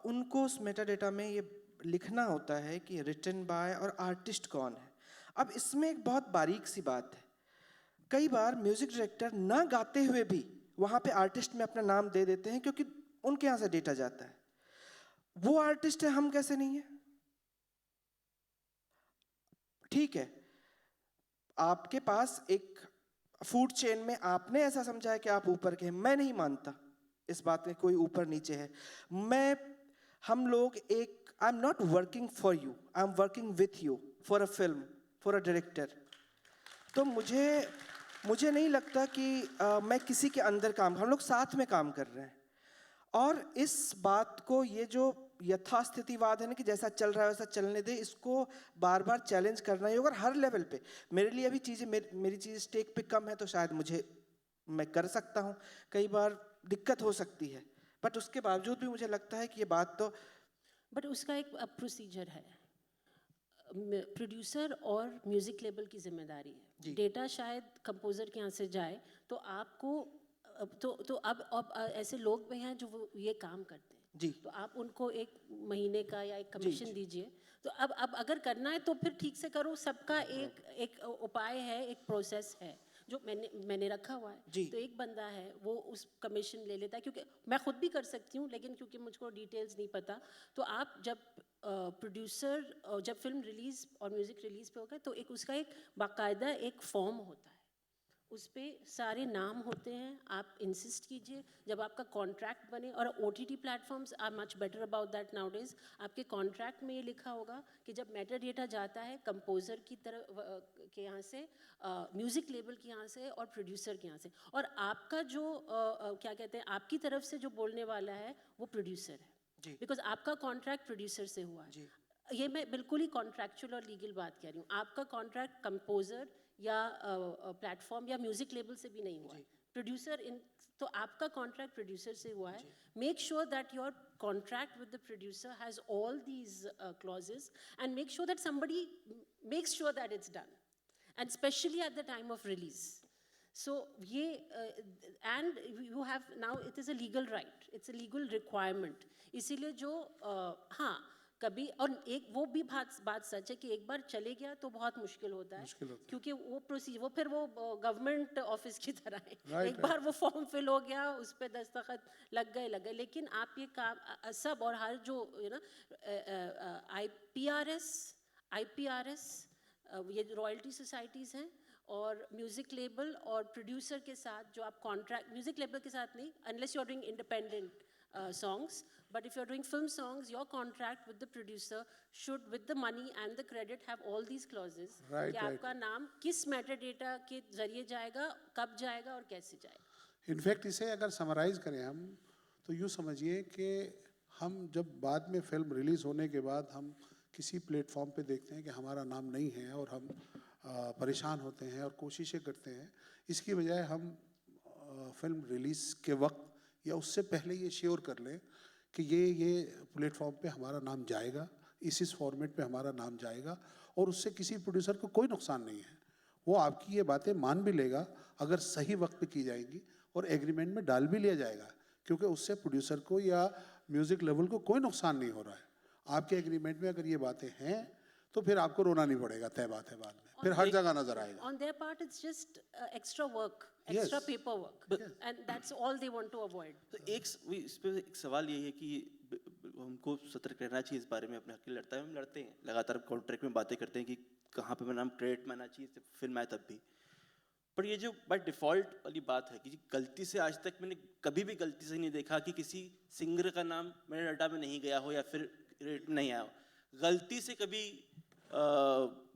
उनको उस मेटा डेटा में ये लिखना होता है कि रिटन बाय और आर्टिस्ट कौन है। अब इसमें एक बहुत बारीक सी बात है, कई बार म्यूज़िक डायरेक्टर ना गाते हुए भी वहाँ पे आर्टिस्ट में अपना नाम दे देते हैं क्योंकि उनके यहाँ से डेटा जाता है। वो आर्टिस्ट है, हम कैसे नहीं है? ठीक है, आपके पास एक फूड चेन में आपने ऐसा समझा है कि आप ऊपर के हैं, मैं नहीं मानता इस बात में कोई ऊपर नीचे है। हम लोग एक, आई am not working for you, I am working with you for a film, for a director. तो मुझे नहीं लगता कि मैं किसी के अंदर काम, हम लोग साथ में काम कर रहे हैं। और इस बात को, ये जो यथास्थितिवाद है ना कि जैसा चल रहा है वैसा चलने दे, इसको बार बार चैलेंज करना ही होगा हर लेवल पे। मेरे लिए अभी चीज़ें मेरी चीज़ स्टेक पे कम है तो शायद मैं कर सकता हूँ, कई बार दिक्कत हो सकती है, बट उसके बावजूद भी मुझे लगता है कि ये बात तो बट उसका एक प्रोसीजर है, प्रोड्यूसर और म्यूज़िक लेबल की जिम्मेदारी है। डेटा शायद कंपोज़र के यहाँ से जाए तो आपको अब ऐसे लोग भी हैं जो वो ये काम करते हैं जी। तो आप उनको एक महीने का या एक कमीशन दीजिए। तो अब अगर करना है तो फिर ठीक से करो, सबका एक उपाय है, एक प्रोसेस है जो मैंने रखा हुआ है। जी। तो एक बंदा है वो उस कमीशन ले लेता है, क्योंकि मैं खुद भी कर सकती हूँ लेकिन क्योंकि मुझको डिटेल्स नहीं पता। तो आप जब प्रोड्यूसर जब फिल्म रिलीज़ और म्यूज़िक रिलीज़ पे होगा तो एक उसका एक बाकायदा एक फॉर्म होता है, उस पर सारे नाम होते हैं। आप इंसिस्ट कीजिए जब आपका कॉन्ट्रैक्ट बने, और OTT platforms are much better about that nowadays. आपके कॉन्ट्रैक्ट में ये लिखा होगा कि जब मेटा डेटा जाता है कंपोज़र की तरफ के यहाँ से, म्यूज़िक लेबल के यहाँ से और प्रोड्यूसर के यहाँ से, और आपका जो क्या कहते हैं आपकी तरफ से जो बोलने वाला है वो प्रोड्यूसर है, बिकॉज आपका कॉन्ट्रैक्ट प्रोड्यूसर से हुआ है। ये मैं बिल्कुल ही कॉन्ट्रैक्चुअल और लीगल बात कह रही हूँ। आपका कॉन्ट्रैक्ट कंपोज़र या प्लेटफॉर्म या म्यूजिक लेबल से भी नहीं हुआ है, प्रोड्यूसर इन, तो आपका कॉन्ट्रैक्ट प्रोड्यूसर से हुआ है। Make sure that your contract with the producer has all these clauses and make sure that somebody makes sure that it's done, and specially at the time of release. So ये and you have now, it is a legal right, it's a legal requirement. इसीलिए जो हाँ कभी, और एक वो भी बात सच है कि एक बार चले गया तो बहुत मुश्किल होता है, क्योंकि वो प्रोसीजर वो फिर वो गवर्नमेंट ऑफिस की तरह है। एक बार वो फॉर्म फिल हो गया, उस पर दस्तखत लग गए, लेकिन आप ये काम सब और हर जो IPRS ये रॉयल्टी सोसाइटीज़ हैं और म्यूज़िक लेबल और प्रोड्यूसर के साथ जो आप कॉन्ट्रैक्ट, म्यूज़िक लेबल के साथ नहीं, unless you are doing independent songs, but if you're doing film songs, your contract with the producer should, with the money and the credit, have all these clauses कि आपका नाम किस metadata के जरिए जाएगा, कब जाएगा और कैसे जाएगा। इनफैक्ट इसे अगर समराइज़ करें हम तो यूँ समझिए कि हम जब बाद में फिल्म रिलीज़ होने के बाद हम किसी प्लेटफॉर्म पे देखते हैं कि हमारा नाम नहीं है और हम परेशान होते हैं और कोशिशें करते हैं। इसकी बजाय हम फिल्म रिलीज़ के वक्त या उससे पहले ये श्योर कर लें कि ये प्लेटफॉर्म पे हमारा नाम जाएगा, इस फॉर्मेट पे हमारा नाम जाएगा, और उससे किसी प्रोड्यूसर को कोई नुकसान नहीं है। वो आपकी ये बातें मान भी लेगा अगर सही वक्त पे की जाएंगी और एग्रीमेंट में डाल भी लिया जाएगा, क्योंकि उससे प्रोड्यूसर को या म्यूज़िक लेवल को कोई नुकसान नहीं हो रहा है। आपके एग्रीमेंट में अगर ये बातें हैं तो फिर आपको रोना नहीं पड़ेगा, तय बात है, बाद में फिर हर जगह नजर आएगा। On their part, it's just extra work, extra paperwork, and that's all they want to avoid. तो इस पे एक सवाल ये है कि हमको सतर्क रहना चाहिए इस बारे में, अपने हक के लड़ता है, हम लड़ते हैं लगातार, कॉन्ट्रैक्ट में बातें करते हैं कि कहाँ पे मेरा नाम क्रेडिट में आना चाहिए, फिल्म आए तब भी। पर ये जो बाय डिफ़ॉल्ट वाली बात है कि गलती से आज तक मैंने कभी भी गलती से नहीं देखा कि किसी सिंगर का नाम मेरे डाटा में नहीं गया हो या फिर क्रेडिट में नहीं आया हो। गलती से कभी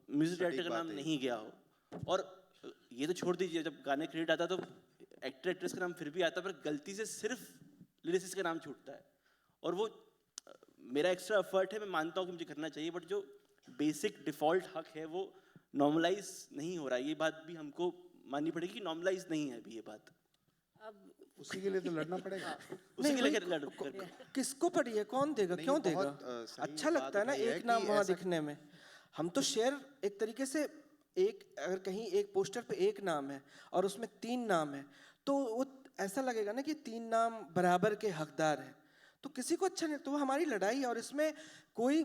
म्यूजिक डायरेक्टर का नाम नहीं गया हो। और ये तो छोड़ दीजिए, जब गाने क्रेडिट आता तो एक्टर एक्ट्रेस का नाम फिर भी आता, पर गलती से सिर्फ लिरिसिस्ट का नाम छूटता है। और वो मेरा एक्स्ट्रा एफर्ट है, मैं मानता हूँ कि मुझे करना चाहिए, बट जो बेसिक डिफ़ॉल्ट हक है वो नॉर्मलाइज नहीं हो रहा है। ये बात भी हमको माननी पड़ेगी कि नॉर्मलाइज नहीं है अभी ये बात। अब उसी के लिए तो लड़ना पड़ेगा। उसी के लिए किसको पड़ी है, कौन देगा, क्यों देगा? अच्छा लगता है ना एक नाम वहाँ दिखने में। हम तो शेयर एक तरीके से, एक अगर कहीं एक पोस्टर पे एक नाम है और उसमें 3 नाम है तो वो ऐसा लगेगा ना कि 3 नाम बराबर के हकदार हैं, तो किसी को अच्छा नहीं। तो वो हमारी लड़ाई है और इसमें कोई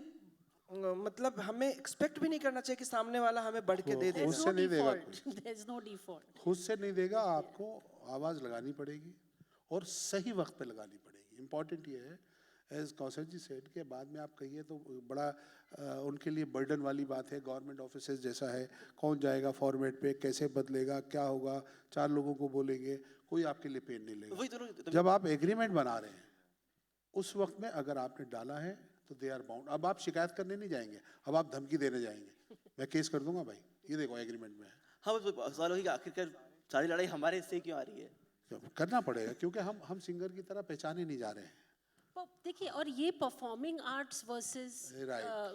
मतलब हमें एक्सपेक्ट भी नहीं करना चाहिए कि सामने वाला हमें बढ़ के दे दे। there's no default, there's no default. खुद से नहीं देगा, आपको आवाज़ लगानी पड़ेगी और सही वक्त पे लगानी पड़ेगी। इम्पॉर्टेंट ये है, एज कौशल जी सेठ के बाद में आप कहिए तो बड़ा उनके लिए बर्डन वाली बात है। गवर्नमेंट ऑफिसेज जैसा है, कौन जाएगा फॉर्मेट पे, कैसे बदलेगा, क्या होगा, 4 लोगों को बोलेंगे, कोई आपके लिए पेन नहीं लेगा। जब आप एग्रीमेंट बना रहे हैं उस वक्त में अगर आपने डाला है तो दे आर बाउंड। अब आप शिकायत करने नहीं जाएंगे, अब आप धमकी देने जाएंगे, मैं केस कर दूंगा भाई, ये देखो एग्रीमेंट में है। हाँ, सवाल होगी आखिरकार सारी लड़ाई हमारे हिस्से क्यों आ रही है? करना पड़ेगा, क्योंकि हम सिंगर की तरह पहचाने नहीं जा रहे हैं। देखिए, और ये performing arts versus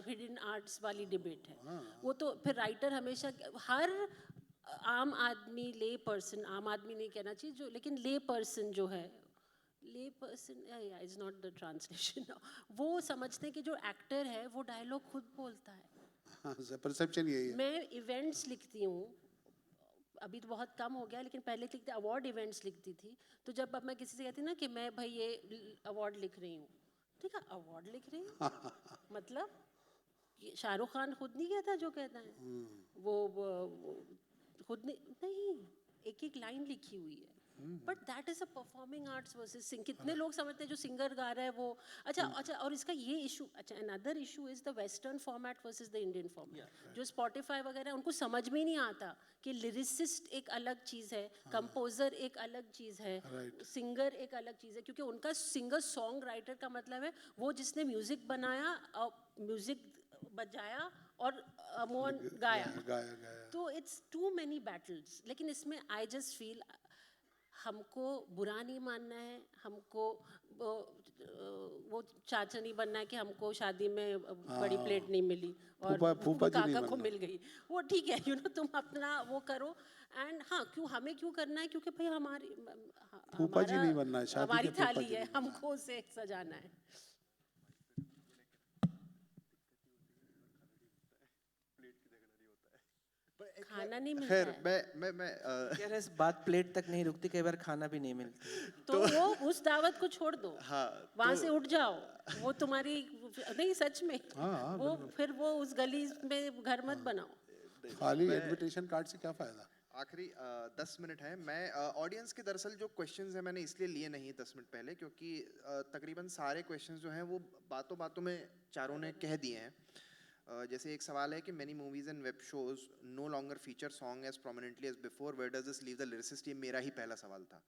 hidden arts वाली डिबेट है। वो तो फिर राइटर हमेशा हर आम आदमी, ले पर्सन, आम आदमी नहीं कहना चाहिए जो, लेकिन ले पर्सन जो है, ले person is not the translation, वो समझते हैं कि जो एक्टर है वो डायलॉग खुद बोलता है। हाँ, परसेप्शन यही है। मैं इवेंट्स लिखती हूँ, अभी तो बहुत कम हो गया, लेकिन पहले लिखती, अवार्ड इवेंट्स लिखती थी। तो जब अब मैं किसी से कहती ना कि मैं भाई ये अवार्ड लिख रही हूँ, ठीक है, अवार्ड लिख रही हूँ मतलब ये शाहरुख खान खुद नहीं कहता जो कहता है, वो खुद नहीं, एक एक लाइन लिखी हुई है। But that is a performing arts versus sing. कितने लोग समझते हैं जो सिंगर गा रहा है वो अच्छा, और इसका ये इशू, अच्छा, another issue is the western format versus the Indian format. जो स्पॉटिफाई वगैरह, उनको समझ में ही नहीं आता कि लिरिसिस्ट एक अलग चीज़ है, कंपोजर एक अलग चीज़ है, सिंगर एक अलग चीज़ है, क्योंकि उनका सिंगर सॉन्ग राइटर का मतलब है वो जिसने म्यूजिक बनाया और म्यूजिक बजाया और अमोन गाया। तो इट्स टू मैनी बैटल्स। लेकिन इसमें आई जस्ट फील हमको बुरा नहीं मानना है, हमको वो चाचा नहीं बनना है कि हमको शादी में बड़ी प्लेट नहीं मिली और फूफा जी नहीं काका को बनना। मिल गई, वो ठीक है, तुम अपना वो करो। एंड हाँ, हमें क्यों करना है, क्योंकि भाई फूफा जी नहीं बनना है, शादी हमारी के फूफा थाली जी है, नहीं बनना है। हमको उसे सजाना है। खाना नहीं मिलता खैर, है मैं कह रहे इस बात प्लेट तक नहीं रुकती, कई बार खाना भी नहीं मिलता। तो वो उस दावत को छोड़ दो, हाँ, वहां से उठ जाओ। वो तुम्हारी नहीं, सच में हाँ, वो फिर वो उस गली में घर मत बनाओ। खाली इनविटेशन कार्ड से क्या फायदा। आखिरी 10 मिनट है। मैं ऑडियंस के दरअसल जो क्वेश्चंस हैं मैंने इसलिए लिए नहीं 10 मिनट पहले, क्योंकि तकरीबन सारे क्वेश्चंस जो हैं वो बातों बातों में चारों ने कह दिए हैं। जैसे एक सवाल है कि many movies and web shows no longer feature song as prominently as before, where does this leave the lyricist. ये मेरा ही पहला सवाल था।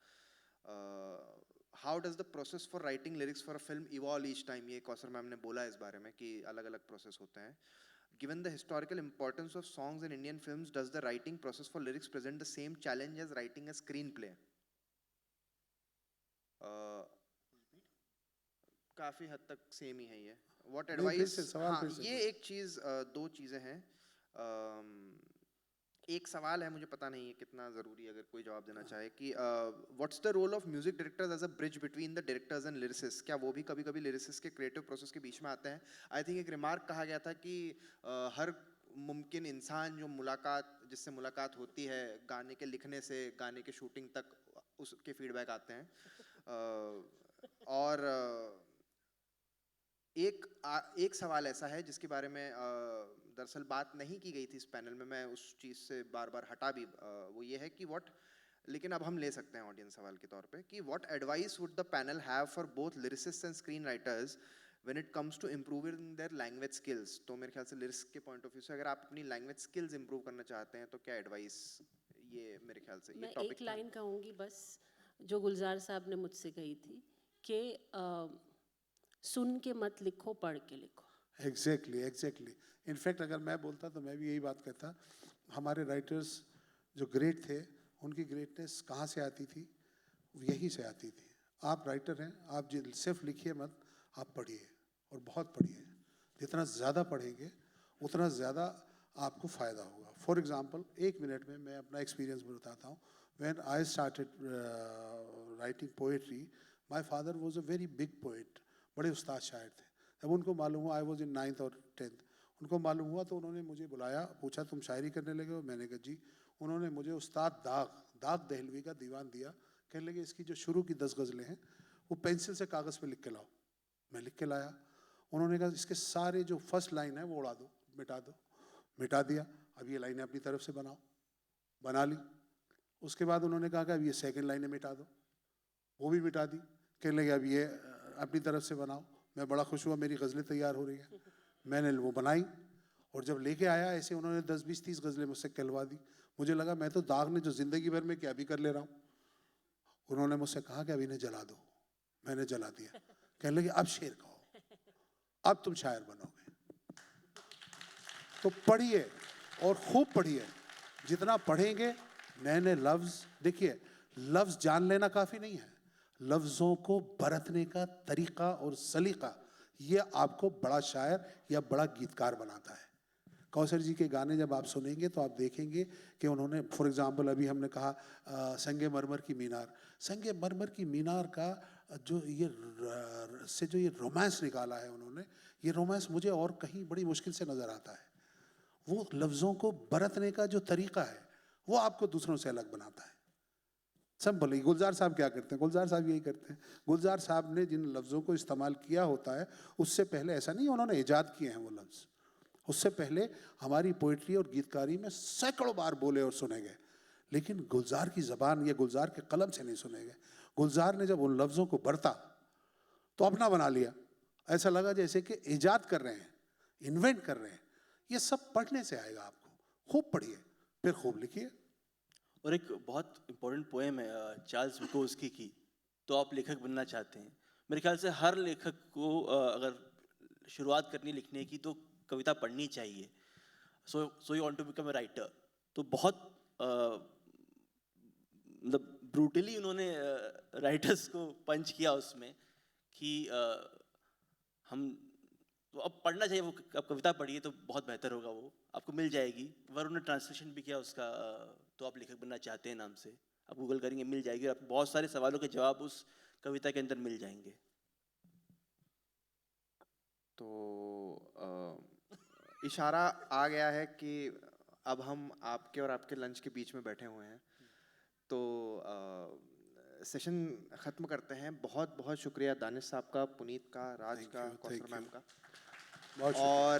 How does the process for writing lyrics for a film evolve each time. ये कौसर मैम ने बोला इस बारे में कि अलग अलग प्रोसेस होते हैं। Given the historical importance of songs in Indian films, does the writing process for lyrics present the same challenge as writing a screenplay? काफी हद तक सेम ही है ये। What advice? हाँ, ये एक चीज, दो चीजें हैं। एक सवाल है, मुझे पता नहीं है कितना जरूरी, अगर कोई जवाब देना चाहे, कि what's the role of music directors as a bridge between the directors and lyricist. क्या वो भी कभी कभी लिरिसिस्ट के क्रिएटिव प्रोसेस के बीच में आते हैं? आई थिंक एक रिमार्क कहा गया था कि हर मुमकिन इंसान जिससे मुलाकात होती है, गाने के लिखने से गाने के शूटिंग तक उसके फीडबैक आते हैं। और एक सवाल ऐसा है जिसके बारे में दरअसल बात नहीं की गई थी इस पैनल में, मैं उस चीज़ से बार बार हटा भी, वो ये है कि लेकिन अब हम ले सकते हैं ऑडियंस सवाल के तौर पे, कि what advice would the panel have for both lyricists and screen writers when it comes to improving their language skills. तो मेरे ख्याल से लिरिक्स के पॉइंट ऑफ व्यू से अगर आप अपनी लैंग्वेज स्किल्स इंप्रूव करना चाहते हैं तो क्या एडवाइस, ये मेरे ख्याल से मैं एक लाइन कहूँगी बस, जो गुलजार साहब ने मुझसे कही थी कि सुन के मत लिखो, पढ़ के लिखो। एग्जैक्टली। इनफैक्ट अगर मैं बोलता तो मैं भी यही बात कहता। हमारे राइटर्स जो ग्रेट थे, उनकी ग्रेटनेस कहाँ से आती थी? यही से आती थी। आप राइटर हैं, आप सिर्फ लिखिए मत, आप पढ़िए, और बहुत पढ़िए। जितना ज़्यादा पढ़ेंगे उतना ज़्यादा आपको फ़ायदा होगा। फॉर एग्ज़ाम्पल, 1 मिनट में मैं अपना एक्सपीरियंस बताता हूँ। When I started writing poetry, my father was a very big poet, बड़े उस्ताद शायर थे। जब उनको मालूम हुआ, आई वाज इन 9th और 10th, उनको मालूम हुआ तो उन्होंने मुझे बुलाया, पूछा तुम शायरी करने लगे हो? मैंने कहा जी। उन्होंने मुझे उस्ताद दाग दहलवी का दीवान दिया, कहने लगे इसकी जो शुरू की 10 गज़लें हैं वो पेंसिल से कागज़ पे लिख के लाओ। मैं लिख के लाया। उन्होंने कहा इसके सारे जो फर्स्ट लाइन है वो उड़ा दो, मिटा दो। मिटा दिया। अब ये लाइनें अपनी तरफ से बनाओ। बना ली। उसके बाद उन्होंने कहा कि अब ये सेकंड लाइनें मिटा दो, वो भी मिटा दी। कहने लगे अब ये अपनी तरफ से बनाओ। मैं बड़ा खुश हुआ, मेरी गज़लें तैयार हो रही हैं। मैंने वो बनाई, और जब लेके आया ऐसे उन्होंने 10, 20, 30 गज़लें मुझसे कहलवा दी। मुझे लगा मैं तो दाग ने जो ज़िंदगी भर में क्या भी कर ले रहा हूँ। उन्होंने मुझसे कहा कि अब इन्हें जला दो। मैंने जला दिया। कहने लगे अब शेर कहो, अब तुम शायर बनोगे। तो पढ़िए और खूब पढ़िए। जितना पढ़ेंगे नए नए लफ्ज़, देखिए लफ्ज़ जान लेना काफ़ी नहीं है, लफ्ज़ों को बरतने का तरीक़ा और सलीक़ा, ये आपको बड़ा शायर या बड़ा गीतकार बनाता है। कौसर जी के गाने जब आप सुनेंगे तो आप देखेंगे कि उन्होंने, फॉर एग्ज़ाम्पल अभी हमने कहा संगे मरमर की मीनार, संगे मरमर की मीनार का जो ये से जो ये रोमांस निकाला है उन्होंने, ये रोमांस मुझे और कहीं बड़ी मुश्किल से नज़र आता है। वो लफ्ज़ों को बरतने का जो तरीक़ा है वो आपको दूसरों से अलग बनाता है। सिंपल ही गुलजार साहब क्या करते हैं, गुलजार साहब यही करते हैं। गुलजार साहब ने जिन लफ्ज़ों को इस्तेमाल किया होता है उससे पहले ऐसा नहीं उन्होंने ईजाद किए हैं वो लफ्ज़, उससे पहले हमारी पोइट्री और गीतकारी में सैकड़ों बार बोले और सुने गए, लेकिन गुलजार की ज़बान या गुलजार के कलम से नहीं सुने गए। गुलजार ने जब उन लफ्ज़ों को बरता तो अपना बना लिया, ऐसा लगा जैसे कि ईजाद कर रहे हैं, इन्वेंट कर रहे हैं। ये सब पढ़ने से आएगा आपको, खूब पढ़िए फिर खूब लिखिए। और एक बहुत इम्पोर्टेंट पोएम है चार्ल्स बुकोस्की की, तो आप लेखक बनना चाहते हैं। मेरे ख्याल से हर लेखक को अगर शुरुआत करनी लिखने की तो कविता पढ़नी चाहिए। So you want to become a writer, तो बहुत मतलब ब्रूटली उन्होंने राइटर्स को पंच किया उसमें कि हम तो अब पढ़ना चाहिए। वो अब कविता पढ़िए तो बहुत बेहतर होगा, वो आपको मिल जाएगी। वरुण ने ट्रांसलेशन भी किया उसका, तो आप लेखक बनना चाहते हैं नाम से, आप गूगल करेंगे मिल जाएगी, और आपको बहुत सारे सवालों के जवाब उस कविता के अंदर मिल जाएंगे। तो इशारा आ गया है कि अब हम आपके और आपके लंच के बीच में बैठे हुए हैं, तो सेशन ख़त्म करते हैं। बहुत बहुत शुक्रिया दानिश साहब का, पुनीत का, राज Thank का, you, Kausar thank ma'am you. का। बहुत शुक्रिया। और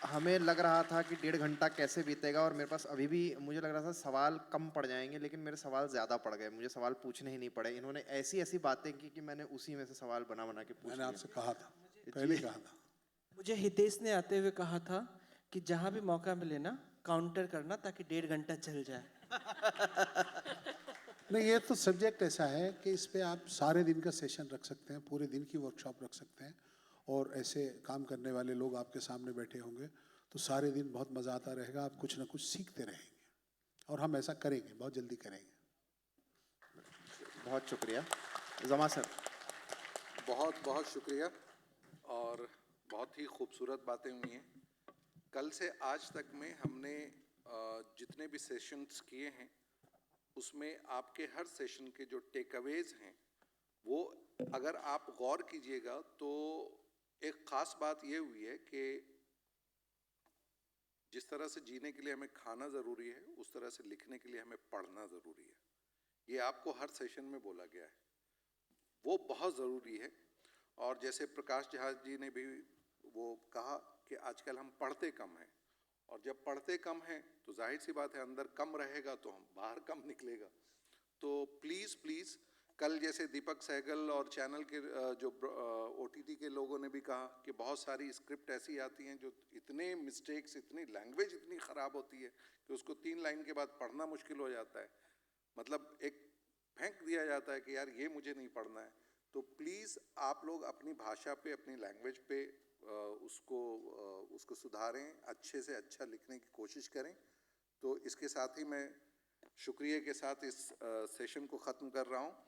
हमें लग रहा था कि 1.5 घंटा कैसे बीतेगा, और मेरे पास अभी भी मुझे लग रहा था सवाल कम पड़ जाएंगे, लेकिन मेरे सवाल ज़्यादा पड़ गए, मुझे सवाल पूछने ही नहीं पड़े। इन्होंने ऐसी ऐसी बातें की कि मैंने उसी में से सवाल बना बना के पूछ मैंने लिए। आपसे कहा था, पहले कहा था। मुझे हितेश ने आते हुए कहा था कि जहाँ भी मौका मिले ना काउंटर करना, ताकि 1.5 घंटा चल जाए। नहीं, ये तो सब्जेक्ट ऐसा है कि इस पे आप सारे दिन का सेशन रख सकते हैं, पूरे दिन की वर्कशॉप रख सकते हैं, और ऐसे काम करने वाले लोग आपके सामने बैठे होंगे तो सारे दिन बहुत मज़ा आता रहेगा, आप कुछ ना कुछ सीखते रहेंगे, और हम ऐसा करेंगे, बहुत जल्दी करेंगे। बहुत शुक्रिया जमा सर। बहुत बहुत शुक्रिया, और बहुत ही खूबसूरत बातें हुई हैं। कल से आज तक में हमने जितने भी सेशंस किए हैं उसमें आपके हर सेशन के जो टेक अवेज हैं वो अगर आप गौर कीजिएगा तो एक ख़ास बात ये हुई है कि जिस तरह से जीने के लिए हमें खाना ज़रूरी है, उस तरह से लिखने के लिए हमें पढ़ना ज़रूरी है। ये आपको हर सेशन में बोला गया है, वो बहुत ज़रूरी है। और जैसे प्रकाश जहाज जी ने भी वो कहा कि आजकल हम पढ़ते कम हैं, और जब पढ़ते कम हैं तो जाहिर सी बात है अंदर कम रहेगा तो हम बाहर कम निकलेगा। तो प्लीज़ प्लीज़, कल जैसे दीपक सहगल और चैनल के जो OTT के लोगों ने भी कहा कि बहुत सारी स्क्रिप्ट ऐसी आती हैं जो इतने मिस्टेक्स, इतनी लैंग्वेज इतनी ख़राब होती है कि उसको 3 लाइन के बाद पढ़ना मुश्किल हो जाता है, मतलब एक फेंक दिया जाता है कि यार ये मुझे नहीं पढ़ना है। तो प्लीज़ आप लोग अपनी भाषा पे, अपनी लैंग्वेज पे उसको सुधारें, अच्छे से अच्छा लिखने की कोशिश करें। तो इसके साथ ही मैं शुक्रिया के साथ इस सेशन को ख़त्म कर रहा हूँ।